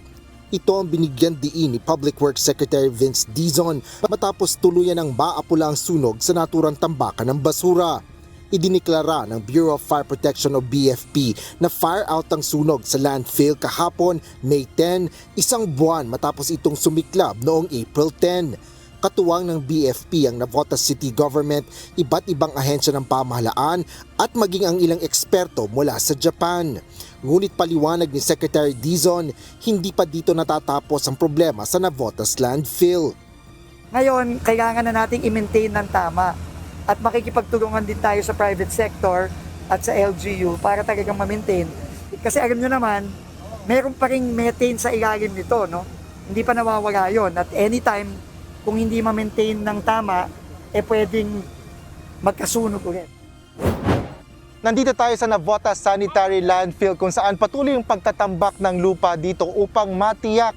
Ito ang binigyan diin ni Public Works Secretary Vince Dizon matapos tuluyan ng maapula ang sunog sa naturang tambakan ng basura. Idiniklara ng Bureau of Fire Protection o BFP na fire out ang sunog sa landfill kahapon, May 10, 1 buwan matapos itong sumiklab noong April 10. Katuwang ng BFP ang Navota City Government, iba't ibang ahensya ng pamahalaan at maging ang ilang eksperto mula sa Japan. Ngunit paliwanag ni Secretary Dizon, hindi pa dito natatapos ang problema sa Navota's landfill. Ngayon, kailangan na nating i-maintain ng tama at makikipagtulungan din tayo sa private sector at sa LGU para talagang ma-maintain. Kasi alam nyo naman, meron pa ring methane sa ilalim nito, no? Hindi pa nawawala yon. At anytime, kung hindi ma-maintain ng tama, pwedeng magkasunog ulit. Nandito tayo sa Navotas Sanitary Landfill kung saan patuloy yung pagtatambak ng lupa dito upang matiyak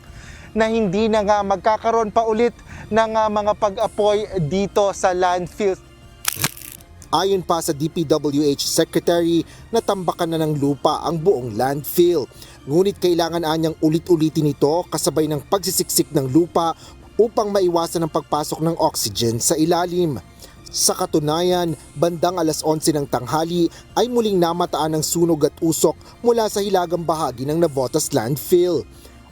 na hindi na nga magkakaroon pa ulit ng mga pag-apoy dito sa landfill. Ayon pa sa DPWH Secretary, natambakan na ng lupa ang buong landfill. Ngunit kailangan anyang ulit-ulitin ito kasabay ng pagsisiksik ng lupa upang maiwasan ang pagpasok ng oxygen sa ilalim. Sa katunayan, bandang alas 11 ng tanghali ay muling namataan ng sunog at usok mula sa hilagang bahagi ng Navotas landfill.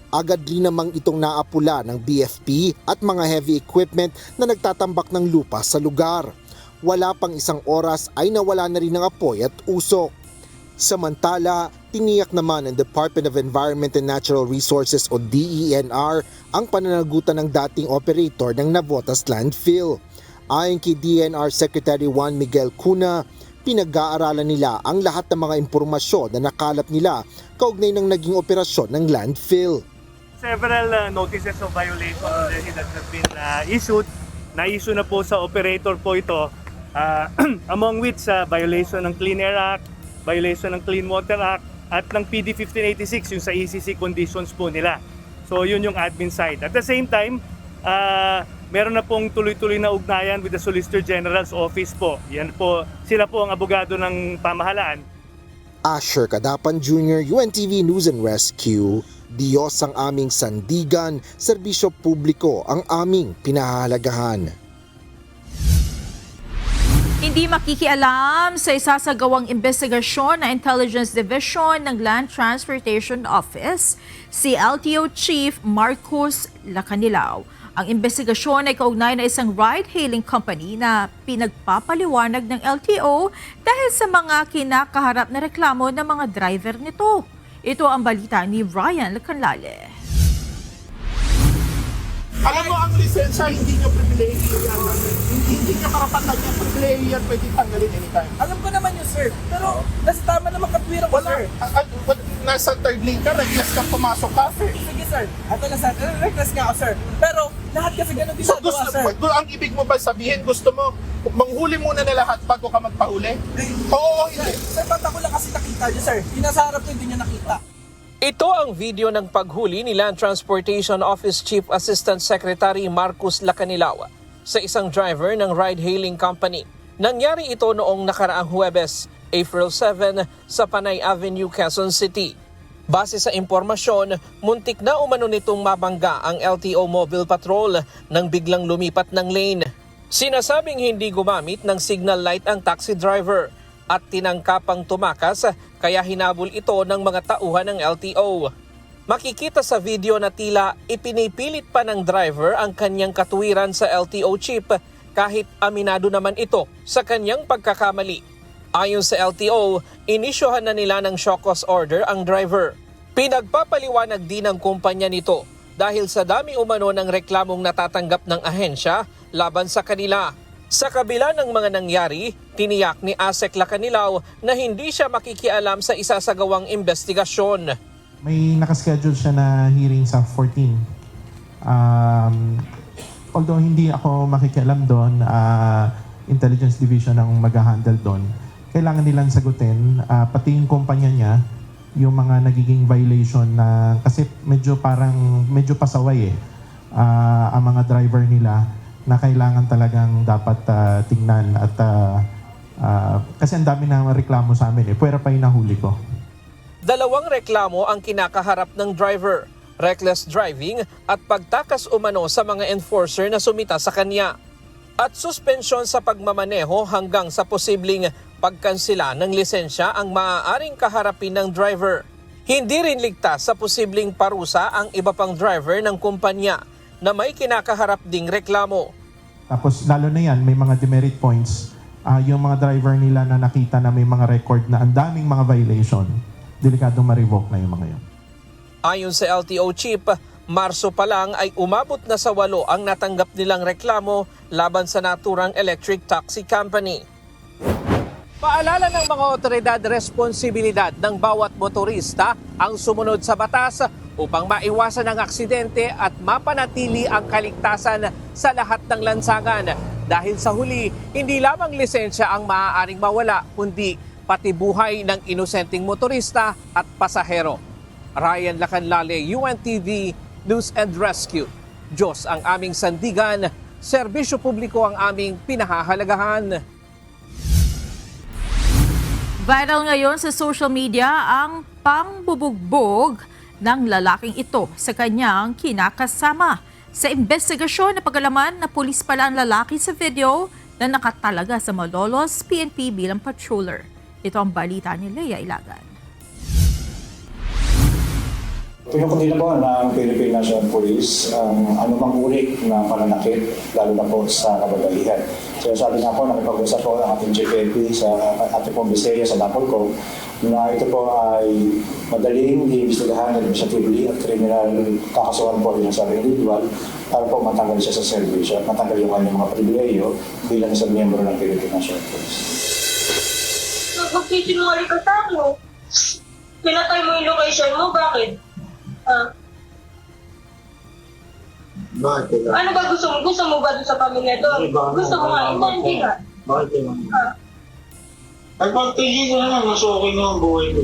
Agad rin namang itong naapula ng BFP at mga heavy equipment na nagtatambak ng lupa sa lugar. Wala pang isang oras ay nawala na rin ang apoy at usok. Samantala, tiniyak naman ng Department of Environment and Natural Resources o DENR ang pananagutan ng dating operator ng Navotas landfill. Ayon kay DENR Secretary Juan Miguel Cuna, pinag-aaralan nila ang lahat ng mga impormasyon na nakalap nila kaugnay ng naging operasyon ng landfill. Several notices of violation already that have been issued. Na-issue na po sa operator po ito, among which violation ng Clean Air Act, violation ng Clean Water Act, at ng PD 1586, yung sa ECC conditions po nila. So yun yung admin side. At the same time, meron na pong tuloy-tuloy na ugnayan with the Solicitor General's Office po. Yan po, sila po ang abogado ng pamahalaan. Asher Kadapan Jr., UNTV News and Rescue. Diyos ang aming sandigan, serbisyo publiko ang aming pinahahalagahan. Hindi makikialam sa isasagawang investigasyon na Intelligence Division ng Land Transportation Office, si LTO Chief Marcos Lacanilao. Ang investigasyon ay kaugnay na isang ride-hailing company na pinagpapaliwanag ng LTO dahil sa mga kinakaharap na reklamo ng mga driver nito. Ito ang balita ni Ryan Lacanlale. Alam mo, ang lisensya hindi nyo privilege yan. Hindi nyo karapatan yung privilege yan, pwede tanggalin anytime. Alam ko naman yun, sir. Pero nasa tama naman katwira ko, sir. Nasa third lane ka, reckless kang pumasok ka. Sige, sir. Ato na, sir. Reckless nga ako, sir. Pero lahat kasi ganun din nagawa, sir. Ang ibig mo ba sabihin, gusto mo manghuli muna na lahat bago ka magpahuli? Oo, hindi. Sir, ba't ako lang kasi nakita nyo, sir? Yung nasa harap ko, hindi nyo nakita. Ito ang video ng paghuli ni Land Transportation Office Chief Assistant Secretary Marcos Lacanilao sa isang driver ng ride-hailing company. Nangyari ito noong nakaraang Huwebes, April 7 sa Panay Avenue, Quezon City. Base sa impormasyon, muntik na umano nitong mabangga ang LTO Mobile Patrol nang biglang lumipat ng lane. Sinasabing hindi gumamit ng signal light ang taxi driver at tinangkapang tumakas kaya hinabol ito ng mga tauhan ng LTO. Makikita sa video na tila ipinipilit pa ng driver ang kanyang katuwiran sa LTO chief kahit aminado naman ito sa kanyang pagkakamali. Ayon sa LTO, inisyohan na nila ng show cause order ang driver. Pinagpapaliwanag din ng kumpanya nito dahil sa dami umano ng reklamong natatanggap ng ahensya laban sa kanila. Sa kabila ng mga nangyari, tiniyak ni ASEC Lacanilao na hindi siya makikialam sa isasagawang investigasyon. May nakaschedule siya na hearing sa 14. Although hindi ako makikialam doon, Intelligence Division ang mag-handle doon. Kailangan nilang sagutin, pati yung kumpanya niya, yung mga nagiging violation na, kasi medyo pasaway ang mga driver nila na kailangan talagang dapat tingnan at kasi ang dami na reklamo sa amin pwera pa yung nahuli ko. Dalawang reklamo ang kinakaharap ng driver, reckless driving at pagtakas umano sa mga enforcer na sumita sa kanya. At suspensyon sa pagmamaneho hanggang sa posibleng pagkansela ng lisensya ang maaaring kaharapin ng driver. Hindi rin ligtas sa posibleng parusa ang iba pang driver ng kumpanya na may kinakaharap ding reklamo. Tapos lalo na yan, may mga demerit points. Yung mga driver nila na nakita na may mga record na ang daming mga violation, delikadong ma-revoke na yung mga yun. Ayon sa LTO chief, Marso pa lang ay umabot na sa 8 ang natanggap nilang reklamo laban sa naturang electric taxi company. Paalala ng mga otoridad, responsibilidad ng bawat motorista ang sumunod sa batas upang maiwasan ang aksidente at mapanatili ang kaligtasan sa lahat ng lansangan. Dahil sa huli, hindi lamang lisensya ang maaaring mawala, kundi pati buhay ng inosenteng motorista at pasahero. Ryan Lacanlale, UNTV News and Rescue. Diyos ang aming sandigan, serbisyo publiko ang aming pinahahalagahan. Viral ngayon sa social media ang pangbubugbog ng lalaking ito sa kanyang kinakasama. Sa investigasyon na pag-alaman na pulis pala ang lalaki sa video na nakatalaga sa Malolos PNP bilang patroller. Ito ang balita ni Leia Ilagan. Pinukundin na po ng Philippine National Police ang anumang uri ng pananakit, lalo na po sa kababaihan. So sabi nga po, nakipag-usap po ang ating GPNP sa ating pong Bisteria sa Napolco na ito po ay madaling iimbestigahan administratively at criminal kakasuhan po yung sa individual para po matanggal siya sa servisyo at matanggal yung kanyang mga pribileyo bilang isang miyembro ng Philippine National Police. Magsisinungaling ka sa akin, no? Pinatay mo yung location mo, bakit? Bakit? Ano ba gusto mo? Gusto mo ba doon sa pamilya doon? Gusto mo nga, hindi ka. Bakit naman? Ay, pagtigil ko naman, mas okay na ang buhay ko.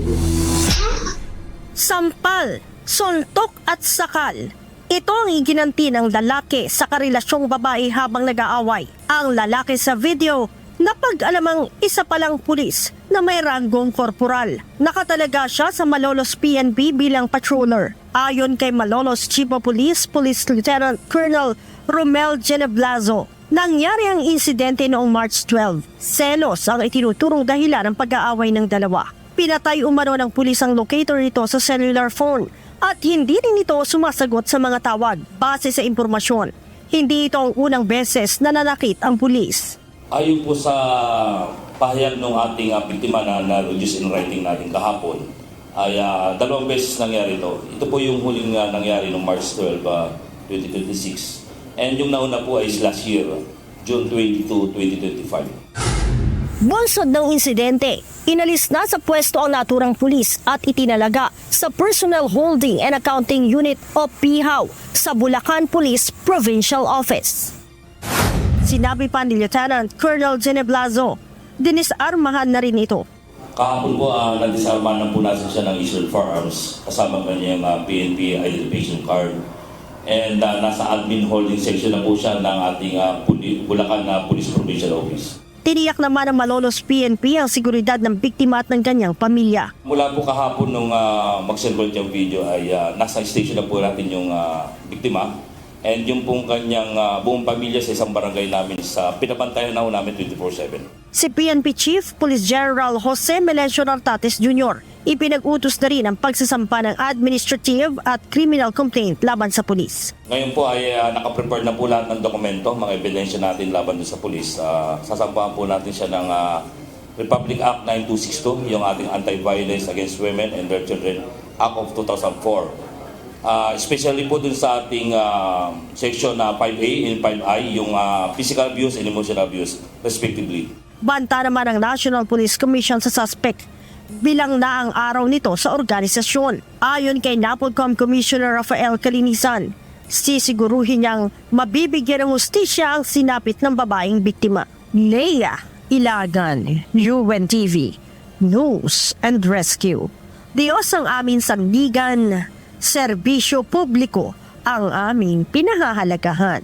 Sampal, suntok at sakal. Ito ang iginanti ng lalaki sa karelasyong babae habang nag-aaway. Ang lalaki sa video, napag-alamang isa palang pulis na may ranggong korporal. Nakatalaga siya sa Malolos PNP bilang patroller. Ayon kay Malolos Chief of Police, Police Lieutenant Colonel Romel Geneblazo, nangyari ang insidente noong March 12. Selos ang itinuturong dahilan ng pag-aaway ng dalawa. Pinatay umano ng pulis ang locator nito sa cellular phone at hindi rin ito sumasagot sa mga tawag. Base sa impormasyon, hindi ito ang unang beses na nanakit ang pulis. Ayon po sa pahayag ng ating biktima na na-reduce in writing natin kahapon, ay 2 beses nangyari ito. Ito po yung huling nangyari noong March 12, 2026. And yung nauna po ay last year, June 22, 2025. Bunsod ng insidente, inalis na sa pwesto ang naturang pulis at itinalaga sa Personnel Holding and Accounting Unit o PHAU sa Bulacan Police Provincial Office. Sinabi pa ni Lieutenant Colonel Geneblazo, dinisarmahan na rin ito. Kahapon po, nadisarmahan na po natin siya ng issued firearms kasama kanyang PNP identification card. And nasa admin holding section na po siya ng ating Bulacan Police Provincial Office. Tiniyak naman ng Malolos PNP ang seguridad ng biktima at ng kanyang pamilya. Mula po kahapon nung mag-circulate yung video ay nasa station na po natin yung biktima. And yung pong kanyang buong pamilya sa isang barangay namin sa pinabantayan na namin 24/7. Si PNP Chief Police General Jose Melencio Nartates Jr. ipinag-utos na rin ang pagsasampa ng administrative at criminal complaint laban sa pulis. Ngayon po ay nakaprepare na po lahat ng dokumento, mga ebidensya natin laban sa pulis. Sasampahan po natin siya ng Republic Act 9262, yung ating Anti-Violence Against Women and Their Children Act of 2004. Especially po dun sa ating section 5A and 5I, yung physical abuse and emotional abuse respectively. Banta naman ang National Police Commission sa suspect. Bilang na ang araw nito sa organisasyon. Ayon kay NAPOLCOM Commissioner Rafael Calinisan, sisiguruhin niyang mabibigyan ng hustisya ang sinapit ng babaeng biktima. Leia Ilagan, UNTV News and Rescue. Diyos ang aming sandigan, serbisyo publiko ang aming pinahahalagahan.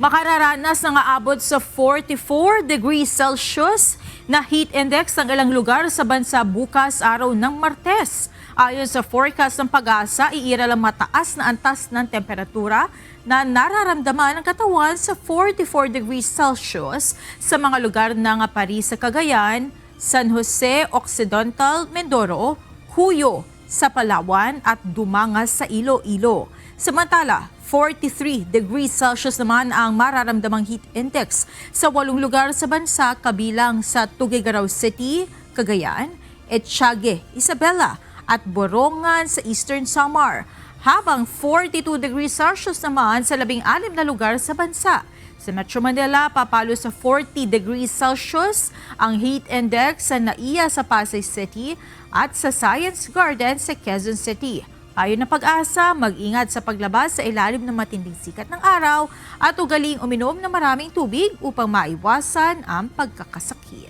Makararanas na aabot sa 44 degrees Celsius na heat index ng ilang lugar sa bansa bukas araw ng Martes. Ayon sa forecast ng Pag-asa, iiral ang mataas na antas ng temperatura na nararamdaman ng katawan sa 44 degrees Celsius sa mga lugar ng Paris sa Cagayan, San Jose Occidental, Mindoro, Cuyo sa Palawan at Dumangas sa Iloilo. Samantala, 43 degrees Celsius naman ang mararamdamang heat index sa 8 lugar sa bansa kabilang sa Tuguegarao City, Cagayan, Etxague, Isabela at Borongan sa Eastern Samar. habang 42 degrees Celsius naman sa 16 na lugar sa bansa. Sa Metro Manila, papalo sa 40 degrees Celsius ang heat index sa NAIA sa Pasay City at sa Science Garden sa Quezon City. Payo ng Pag-asa, mag-ingat sa paglabas sa ilalim ng matinding sikat ng araw at ugaling uminom ng maraming tubig upang maiwasan ang pagkakasakit.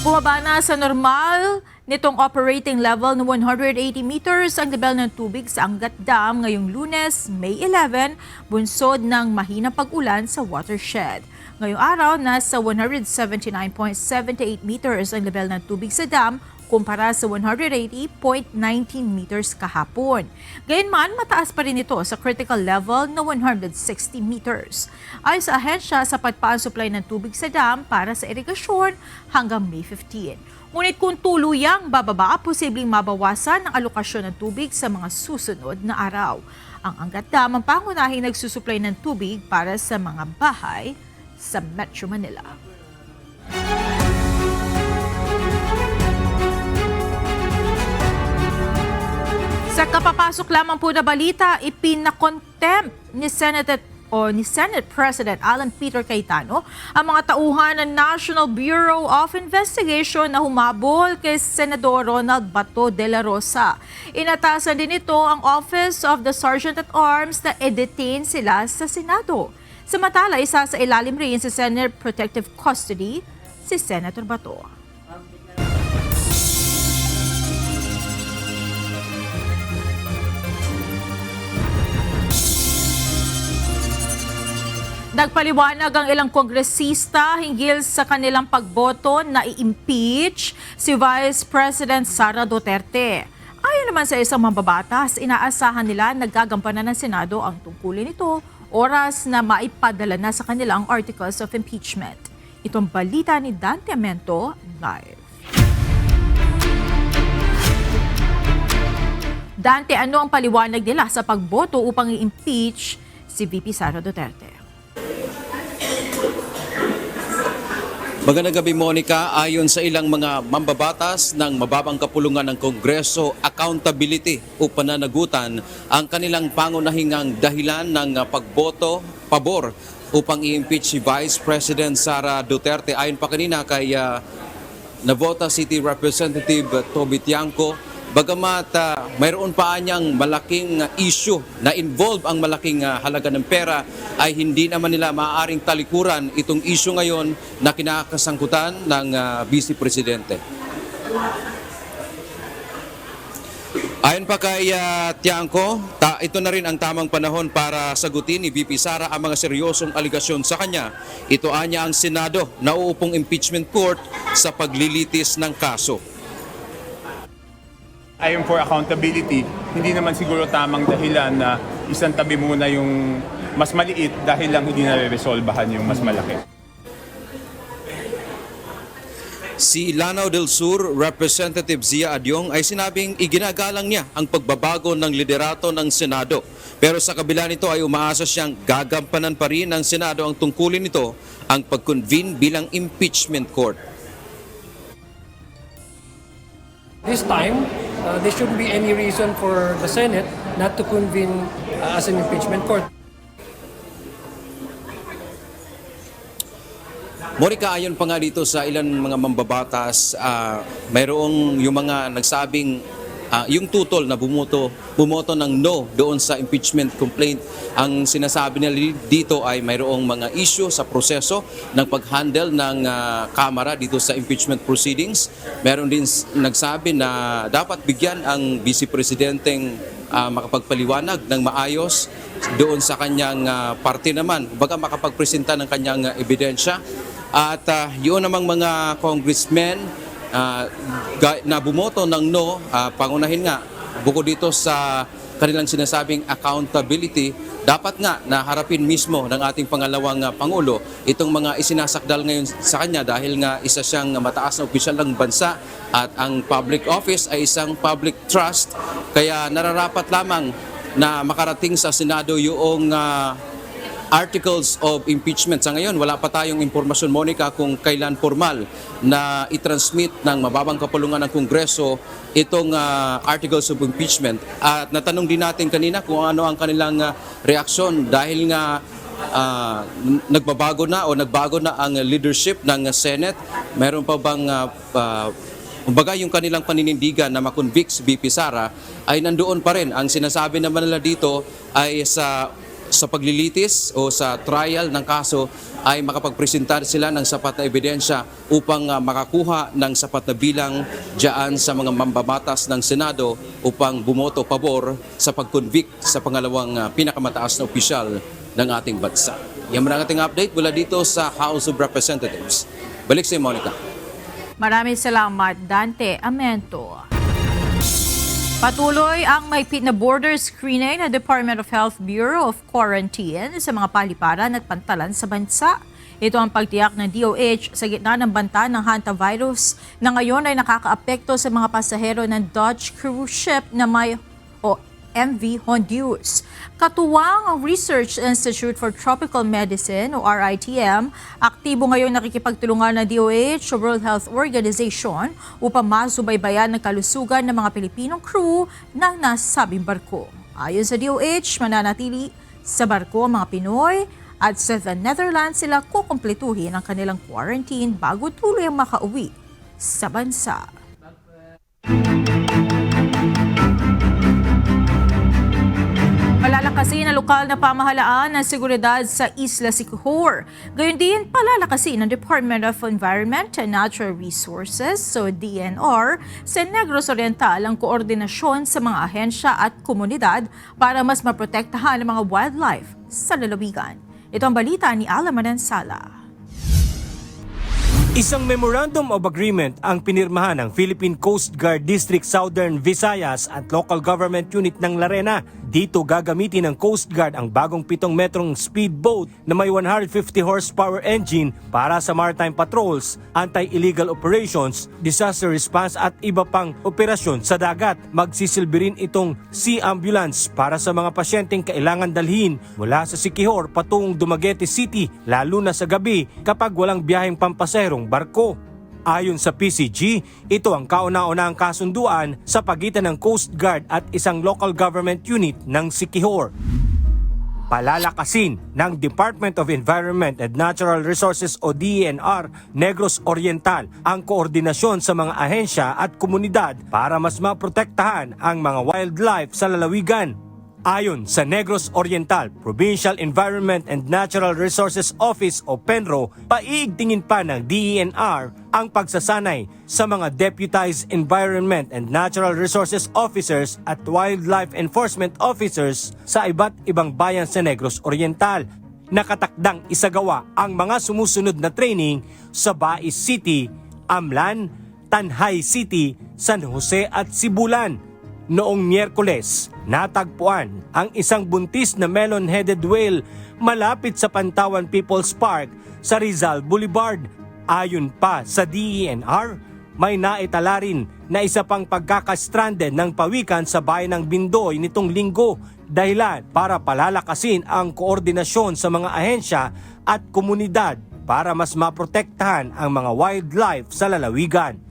Bumaba na sa normal nitong operating level ng 180 meters ang level ng tubig sa Angat Dam ngayong Lunes, May 11, bunsod ng mahinang pag-ulan sa watershed. Ngayong araw, nasa 179.78 meters ang level ng tubig sa dam kumpara sa 180.19 meters kahapon. Gayunman, mataas pa rin ito sa critical level na 160 meters. Ayon sa ahensya, sapat pa ang supply ng tubig sa dam para sa irigasyon hanggang May 15. Ngunit kung tuluyang bababa, posibleng mabawasan ang alokasyon ng tubig sa mga susunod na araw. Ang Angat Dam ang pangunahing nagsusupply ng tubig para sa mga bahay sa Metro Manila. Sa kapapasok lamang po na balita, ipinakontempt ni Senate President Alan Peter Cayetano ang mga tauhan ng National Bureau of Investigation na humabol kay Senador Ronald Bato de la Rosa. Inatasan din ito ang Office of the Sergeant at Arms na i-detain sila sa Senado. Samantala, isa sa ilalim rin sa Senate Protective Custody si Senator Bato. Nagpaliwanag ang ilang kongresista hinggil sa kanilang pagboto na i-impeach si Vice President Sara Duterte. Ayon naman sa isang mambabatas, inaasahan nila nagagampanan ng Senado ang tungkulin nito oras na maipadala na sa kanilang articles of impeachment. Itong balita ni Dante Amento live. Dante, ano ang paliwanag nila sa pagboto upang i-impeach si VP Sara Duterte? Magandang gabi, Monica. Ayon sa ilang mga mambabatas ng mababang kapulungan ng Kongreso, accountability o pananagutan ang kanilang pangunahingang dahilan ng pagboto pabor upang i-impeach si Vice President Sara Duterte. Ayon pa kanina kay Navota City Representative Toby Tiangco, bagamat mayroon pa anyang malaking issue na involve ang malaking halaga ng pera, ay hindi naman nila maaaring talikuran itong issue ngayon na kinakasangkutan ng Vice Presidente. Ayon pa kay Tiangco, ito na rin ang tamang panahon para sagutin ni VP Sara ang mga seryosong aligasyon sa kanya. Ito anya ang Senado na uupong impeachment court sa paglilitis ng kaso. I am for accountability. Hindi naman siguro tamang dahilan na isang tabi muna yung mas maliit dahil lang hindi na-resolbahan yung mas malaki. Si Lanao del Sur Representative Zia Adyong ay sinabing iginagalang niya ang pagbabago ng liderato ng Senado. Pero sa kabila nito ay umaasa siyang gagampanan pa rin ng Senado ang tungkulin nito, ang pag-convene bilang impeachment court. This time, there shouldn't be any reason for the Senate not to convene as an impeachment court. Monica, ayon pa nga dito sa ilan mga mambabatas, mayroong yung mga nagsabing yung tutol na bumoto ng no doon sa impeachment complaint. Ang sinasabi nila dito ay mayroong mga issue sa proseso ng pag-handle ng Kamara dito sa impeachment proceedings. Meron din nagsabi na dapat bigyan ang Vice Presidenteng makapagpaliwanag ng maayos doon sa kanyang parte naman, baga makapagpresenta ng kanyang ebidensya. At yun namang mga congressmen na bumoto ng no, pangunahin nga, bukod dito sa kanilang sinasabing accountability, dapat nga na harapin mismo ng ating pangalawang Pangulo itong mga isinasakdal ngayon sa kanya dahil nga isa siyang mataas na opisyal ng bansa at ang public office ay isang public trust, kaya nararapat lamang na makarating sa Senado yung articles of impeachment. Sa ngayon, wala pa tayong impormasyon, Monica, kung kailan formal na i-transmit ng mababang kapulungan ng Kongreso itong articles of impeachment. At natanong din natin kanina kung ano ang kanilang reaksyon dahil nga nagbago na ang leadership ng Senate. Meron pa bang kumbaga yung kanilang paninindigan na makonvict si BP Sara ay nandoon pa rin. Ang sinasabi naman nila dito ay sa paglilitis o sa trial ng kaso ay makapagpresentar sila ng sapat na ebidensya upang makakuha ng sapat na bilang diyan sa mga mambabatas ng Senado upang bumoto pabor sa pag-convict sa pangalawang pinakamataas na opisyal ng ating bansa. Yan ang ating update mula dito sa House of Representatives. Balik sa Monica. Maraming salamat, Dante Amento. Patuloy ang mahigpit na border screening ng Department of Health Bureau of Quarantine sa mga paliparan at pantalan sa bansa. Ito ang pagtiyak ng DOH sa gitna ng banta ng hantavirus na ngayon ay nakakaapekto sa mga pasahero ng Dutch cruise ship na may MV Honduras. Katuwang ang Research Institute for Tropical Medicine o RITM, aktibo ngayon nakikipagtulungan ng DOH sa World Health Organization upang masubaybayan ng kalusugan ng mga Pilipinong crew ng nasabing barko. Ayon sa DOH, mananatili sa barko ang mga Pinoy at sa the Netherlands sila kukumpletuhin ang kanilang quarantine bago tuloy ang makauwi sa bansa. Palalakasin ang lokal na pamahalaan ng seguridad sa Isla Siquijor. Gayon din, palalakasin ng Department of Environment and Natural Resources, so DNR, sa Negros Oriental ang koordinasyon sa mga ahensya at komunidad para mas maprotektahan ang mga wildlife sa lalawigan. Ito ang balita ni Ala Manansala. Isang Memorandum of Agreement ang pinirmahan ng Philippine Coast Guard District Southern Visayas at Local Government Unit ng Larena. Dito gagamitin ng Coast Guard ang bagong 7 metrong speedboat na may 150 horsepower engine para sa maritime patrols, anti-illegal operations, disaster response at iba pang operasyon sa dagat. Magsisilbi rin itong sea ambulance para sa mga pasyenteng kailangan dalhin mula sa Siquijor patungong Dumaguete City, lalo na sa gabi kapag walang biyaheng pampaserong barko. Ayon sa PCG, ito ang kauna-unahang kasunduan sa pagitan ng Coast Guard at isang local government unit ng Siquijor. Palalakasin ng Department of Environment and Natural Resources o DENR Negros Oriental ang koordinasyon sa mga ahensya at komunidad para mas maprotektahan ang mga wildlife sa lalawigan. Ayon sa Negros Oriental Provincial Environment and Natural Resources Office o PENRO, paiigtingin pa ng DENR ang pagsasanay sa mga Deputized Environment and Natural Resources Officers at Wildlife Enforcement Officers sa iba't ibang bayan sa Negros Oriental. Nakatakdang isagawa ang mga sumusunod na training sa Bais City, Amlan, Tanhay City, San Jose at Sibulan. Noong Miyerkules, natagpuan ang isang buntis na melon-headed whale malapit sa Pantawan People's Park sa Rizal Boulevard. Ayon pa sa DENR, may naitala rin na isa pang pagkakastranded ng pawikan sa bayan ng Bindoy nitong linggo, dahilan para palalakasin ang koordinasyon sa mga ahensya at komunidad para mas maprotektahan ang mga wildlife sa lalawigan.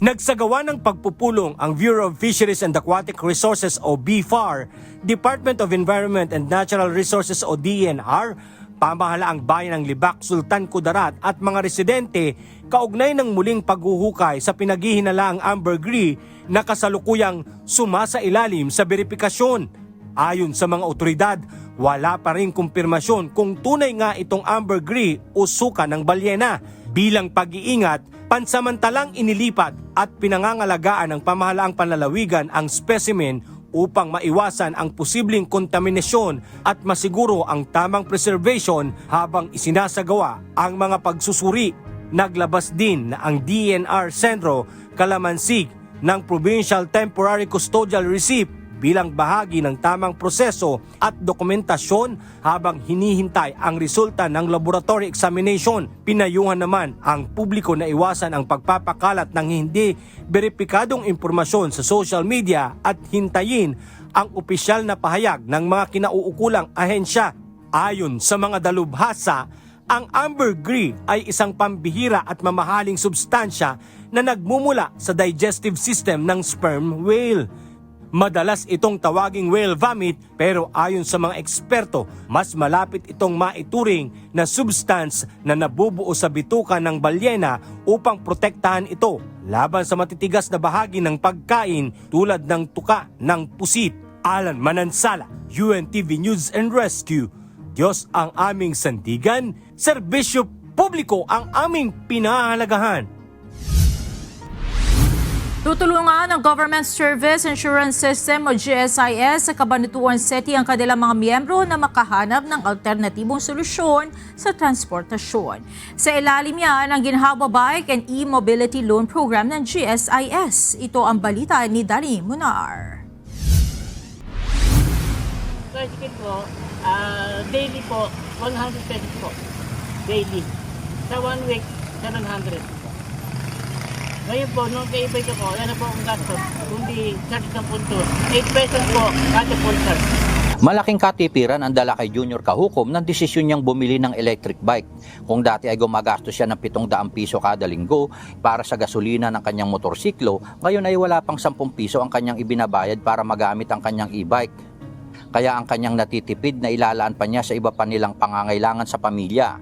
Nagsagawa ng pagpupulong ang Bureau of Fisheries and Aquatic Resources o BFAR, Department of Environment and Natural Resources o DENR, pamahalaang bayan ng Libak, Sultan Kudarat at mga residente kaugnay ng muling paghuhukay sa pinaghihinalaang ambergris na kasalukuyang sumasailalim sa beripikasyon. Ayon sa mga otoridad, wala pa rin kumpirmasyon kung tunay nga itong ambergris o suka ng balyena. Bilang pag-iingat, pansamantalang inilipat at pinangangalagaan ng pamahalaang panlalawigan ang specimen upang maiwasan ang posibleng kontaminasyon at masiguro ang tamang preservation habang isinasagawa ang mga pagsusuri. Naglabas din na ang DENR Centro Kalamansig ng Provincial Temporary Custodial Receipt bilang bahagi ng tamang proseso at dokumentasyon habang hinihintay ang resulta ng laboratory examination. Pinayuhan naman ang publiko na iwasan ang pagpapakalat ng hindi beripikadong impormasyon sa social media at hintayin ang opisyal na pahayag ng mga kinauukulang ahensya. Ayon sa mga dalubhasa, ang ambergris ay isang pambihira at mamahaling substansya na nagmumula sa digestive system ng sperm whale. Madalas itong tawaging whale vomit, pero ayon sa mga eksperto, mas malapit itong maituring na substance na nabubuo sa bituka ng balyena upang protektahan ito laban sa matitigas na bahagi ng pagkain tulad ng tuka ng pusit. Alan Manansala, UNTV News and Rescue. Diyos ang aming sandigan, serbisyo publiko ang aming pinahahalagahan. Tutulungan ng Government Service Insurance System o GSIS sa Cabanatuan City ang kanilang mga miyembro na makahanap ng alternatibong solusyon sa transportasyon. Sa ilalim yan ang Ginhawa Bike and E-Mobility Loan Program ng GSIS. Ito ang balita ni Dani Munar. Tricycle po, daily po, 100 pesos po. Daily. Sa 1 week, 700. Ngayon po, nung kay-e-bike ako, yan na po ang gastos. Kundi charge ng punto, 8 pesos po, kada full charge. Malaking katipiran ang dala kay Junior Kahukom ng desisyon niyang bumili ng electric bike. Kung dati ay gumagastos siya ng 700 piso kada linggo para sa gasolina ng kanyang motorsiklo, ngayon ay wala pang 10 piso ang kanyang ibinabayad para magamit ang kanyang e-bike. Kaya ang kanyang natitipid na ilalaan pa niya sa iba pa nilang pangangailangan sa pamilya.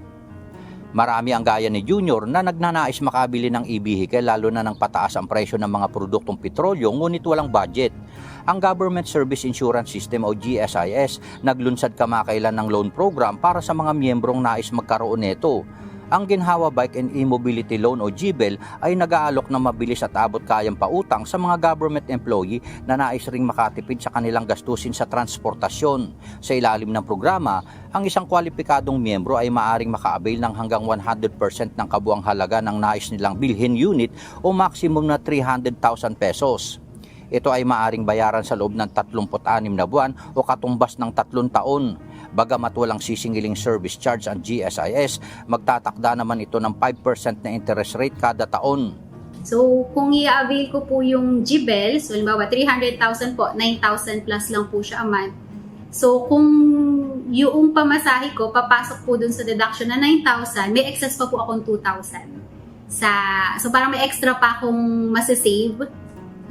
Marami ang gaya ni Junior na nagnanais makabili ng e-vehicle lalo na nang pataas ang presyo ng mga produktong petrolyo ngunit walang budget. Ang Government Service Insurance System o GSIS naglunsad kamakailan ng loan program para sa mga miyembrong nais magkaroon nito. Ang Ginhawa Bike and E-Mobility Loan o GBEL ay nag-aalok ng mabilis at abot kayang pautang sa mga government employee na nais ring makatipid sa kanilang gastusin sa transportasyon. Sa ilalim ng programa, ang isang kwalipikadong miyembro ay maaring maka-avail ng hanggang 100% ng kabuang halaga ng nais nilang bilhin unit o maximum na 300,000 pesos. Ito ay maaring bayaran sa loob ng 36 na buwan o katumbas ng 3 taon. Bagamat walang sisingiling service charge ang GSIS, magtatakda naman ito ng 5% na interest rate kada taon. So kung i-avail ko po yung GBEL, so halimbawa 300,000 po, 9,000 plus lang po siya a month. So kung yung pamasahe ko, papasok po dun sa deduction na 9,000, may excess pa po akong 2,000. So parang may extra pa akong masasave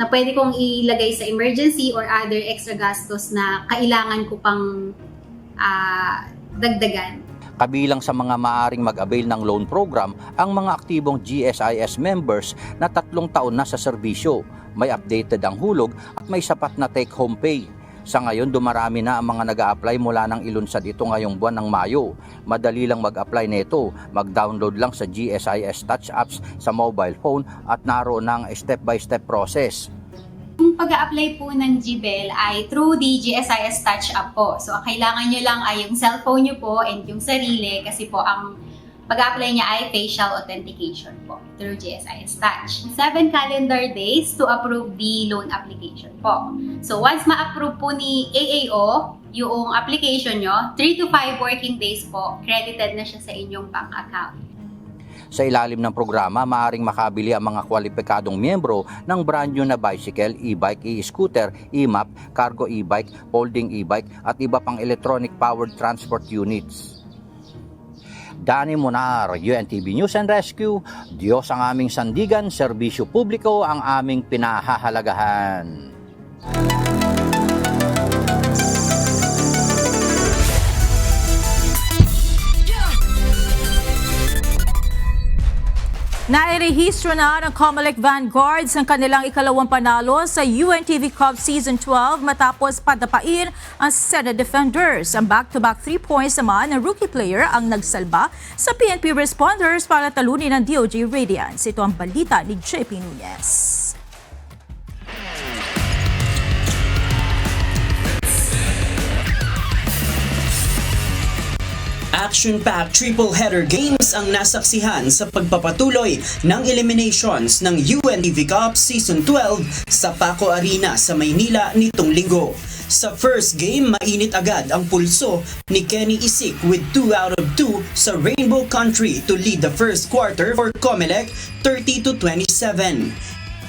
na pwede kong ilagay sa emergency or other extra gastos na kailangan ko pang dagdagan. Kabilang sa mga maaring mag-avail ng loan program ang mga aktibong GSIS members na 3 taon na sa serbisyo, may updated ang hulog at may sapat na take-home pay. Sa ngayon, dumarami na ang mga nag-a-apply mula nang ilunsad ito ngayong buwan ng Mayo. Madali lang mag-apply nito. Mag-download lang sa GSIS Touch apps sa mobile phone at naroon ang step-by-step process. Yung pag-a-apply po ng GBEL ay through the GSIS Touch app po. So, kailangan nyo lang ay yung cellphone nyo po and yung sarili kasi po ang pag-a-apply niya ay facial authentication po through GSIS Touch. 7 calendar days to approve the loan application po. So, once ma-approve po ni AAO yung application nyo, 3 to 5 working days po, credited na siya sa inyong bank account. Sa ilalim ng programa, maaaring makabili ang mga kwalipikadong miyembro ng brand new na bicycle, e-bike, e-scooter, e-map, cargo e-bike, folding e-bike at iba pang electronic-powered transport units. Dani Munar, UNTV News and Rescue. Diyos ang aming sandigan, serbisyo publiko ang aming pinahahalagahan. Nairehistro na ng Comelec Vanguards ang kanilang ikalawang panalo sa UNTV Cup Season 12 matapos padapain ang Senate Defenders. Ang back-to-back 3 points naman ng rookie player ang nagsalba sa PNP Responders para talunin ng DOJ Radiance. Ito ang balita ni JP Nunez. Action-packed triple-header games ang nasaksihan sa pagpapatuloy ng eliminations ng UNTV Cup Season 12 sa Paco Arena sa Maynila nitong linggo. Sa first game, mainit agad ang pulso ni Kenny Isik with 2 out of 2 sa Rainbow Country to lead the first quarter for Comelec 30-27.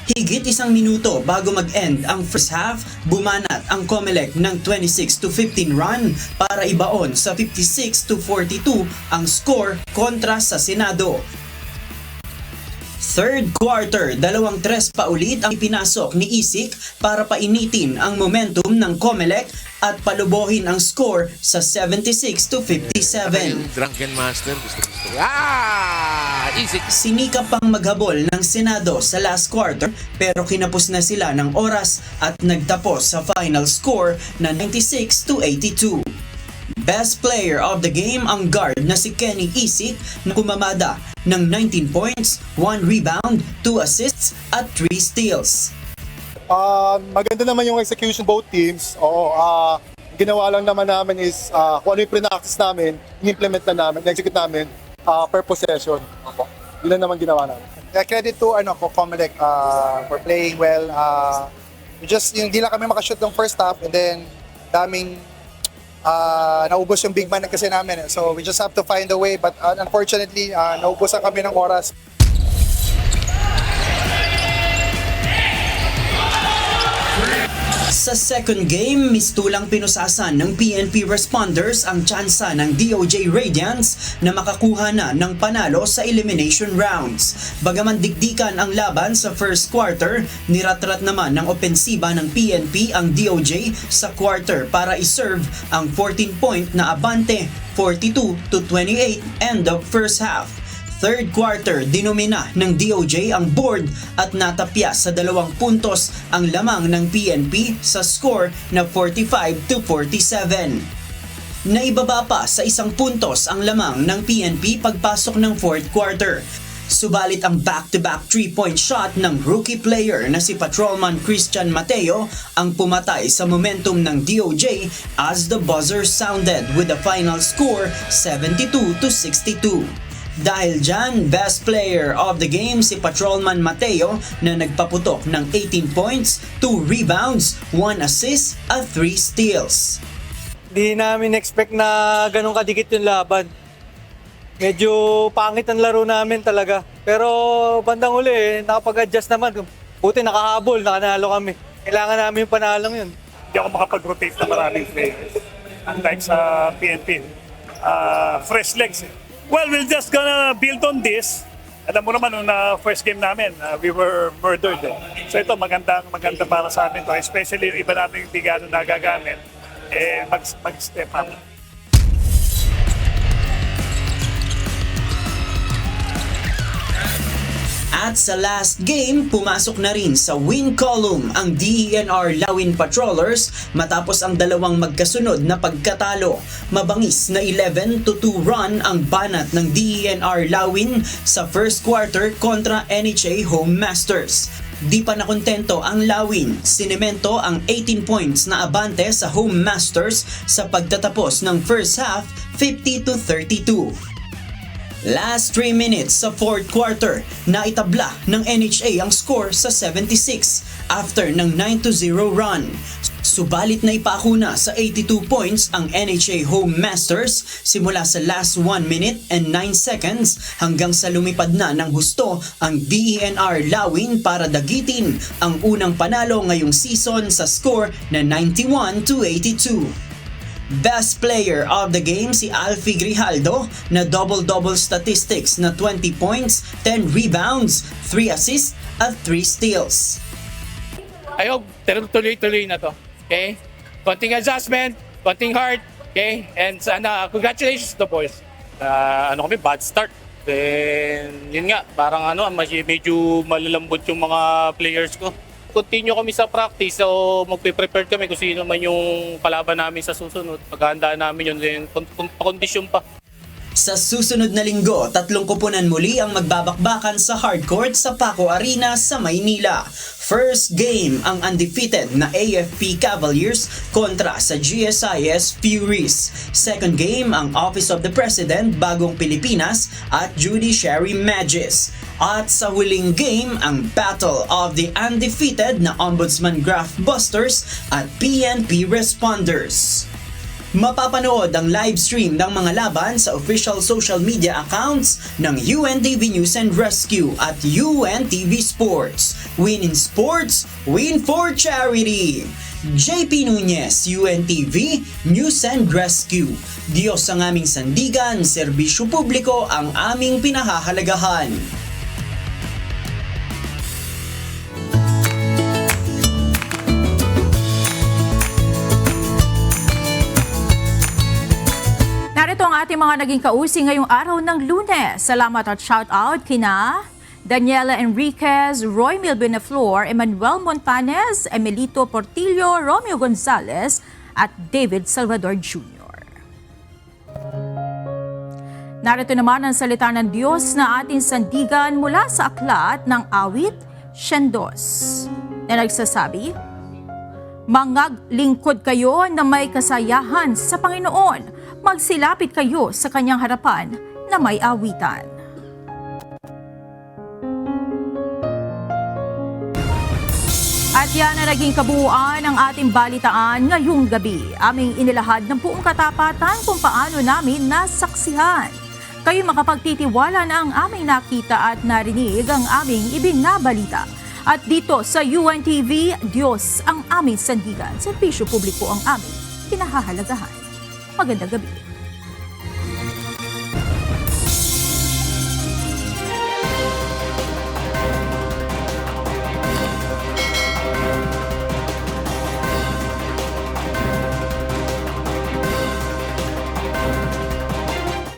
Higit 1 minuto bago mag-end ang first half, bumanat ang Comelec ng 26-15 run para ibaon sa 56-42 ang score kontra sa Senado. Third quarter, 2-3 pa ulit ang ipinasok ni Isik para painitin ang momentum ng Comelec at palubohin ang score sa 76-57. Drunken master, gusto. Isik! Sinikap pang maghabol ng Senado sa last quarter pero kinapos na sila ng oras at nagtapos sa final score na 96-82. Best player of the game ang guard na si Kenny Isik na kumamada ng 19 points, 1 rebound, 2 assists at 3 steals. Maganda naman yung execution both teams. Ginawa lang naman namin is kung ano yung pre-practice namin, in-implement na namin, in-execute namin per possession. Yun lang naman ginawa namin. Credit to Comelec for playing well. Hindi lang kami makashoot ng first half and then daming naubos yung big man kasi namin. So we just have to find a way but unfortunately naubusan kami ng oras. Sa second game, mistulang pinusasan ng PNP responders ang tsansa ng DOJ Radiance na makakuha na ng panalo sa elimination rounds. Bagaman dikdikan ang laban sa first quarter, niratrat naman ng opensiba ng PNP ang DOJ sa quarter para iserve ang 14-point na abante 42-28 end of first half. Third quarter, dinomina ng DOJ ang board at natapya sa 2 puntos ang lamang ng PNP sa score na 45-47. Naibaba pa sa 1 puntos ang lamang ng PNP pagpasok ng fourth quarter. Subalit ang back-to-back 3-point shot ng rookie player na si Patrolman Christian Mateo ang pumatay sa momentum ng DOJ as the buzzer sounded with the final score 72-62. Dahil dyan, best player of the game si Patrolman Mateo na nagpaputok ng 18 points, 2 rebounds, 1 assist at 3 steals. Hindi namin expect na ganun kadikit yung laban. Medyo pangit ang laro namin talaga. Pero bandang huli, nakapag-adjust naman. Buti nakahabol, nakanalo kami. Kailangan namin yung panalong yun. Hindi ako makapag-rotate na maraming players. Unlike sa PNP. Fresh legs eh. Well, we're just gonna build on this. Alam mo naman, nung first game namin, we were murdered. So ito, maganda para sa amin to. Especially yung iba namin yung bigano na gagamit, mag-step up. At sa last game, pumasok na rin sa win column ang DENR Lawin Patrollers matapos ang dalawang magkasunod na pagkatalo. Mabangis na 11-2 run ang banat ng DENR Lawin sa first quarter kontra NHA Home Masters. Di pa nakontento ang Lawin, sinemento ang 18 points na abante sa Home Masters sa pagtatapos ng first half 50-32. Last 3 minutes sa fourth quarter, naitabla ng NHA ang score sa 76 after ng 9-0 run. Subalit na ipako na sa 82 points ang NHA Home Masters simula sa last 1 minute and 9 seconds hanggang sa lumipad na ng husto ang DENR Lawin para dagitin ang unang panalo ngayong season sa score na 91-82. Best player of the game si Alfie Grijaldo na double-double statistics na 20 points, 10 rebounds, 3 assists at 3 steals. I hope tuloy-tuloy na to. Okay? Konting adjustment, konting heart, okay? And sana, congratulations to boys. Bad start. Then, yun nga, parang medyo malalambot yung mga players ko. Continue kami sa practice, so magpe-prepare kami kung sino man yung kalaban namin sa susunod. Paghahandaan namin yun, then kondisyon pa. Sa susunod na linggo, 3 koponan muli ang magbabakbakan sa hardcourt sa Paco Arena sa Maynila. First game ang undefeated na AFP Cavaliers kontra sa GSIS Furies. Second game ang Office of the President Bagong Pilipinas at Judiciary Magis. At sa huling game ang Battle of the Undefeated na Ombudsman Graph Busters at PNP Responders. Mapapanood ang live stream ng mga laban sa official social media accounts ng UNTV News and Rescue at UNTV Sports. Win in sports, win for charity. JP Nunez, UNTV, News and Rescue. Diyos ang aming sandigan, serbisyo publiko ang aming pinahahalagahan. Narito ang ating mga naging kausi ngayong araw ng Lunes. Salamat at shoutout kina Daniela Enriquez, Roy Milbenaflor, Emmanuel Montanes, Emilito Portillo, Romeo Gonzalez at David Salvador Jr. Narito naman ang salita ng Diyos na ating sandigan mula sa aklat ng awit 102 na nagsasabi, "Mangaglingkod kayo na may kasayahan sa Panginoon, magsilapit kayo sa kanyang harapan na may awitan." At yan ang naging kabuuan ng ating balitaan ngayong gabi. Aming inilahad ng buong katapatan kung paano namin nasaksihan. Kayo makapagtitiwala na ang aming nakita at narinig ang aming ibinabalita. At dito sa UNTV, Diyos ang aming sandigan. Serbisyo publiko ang aming pinahahalagahan. Magandang gabi.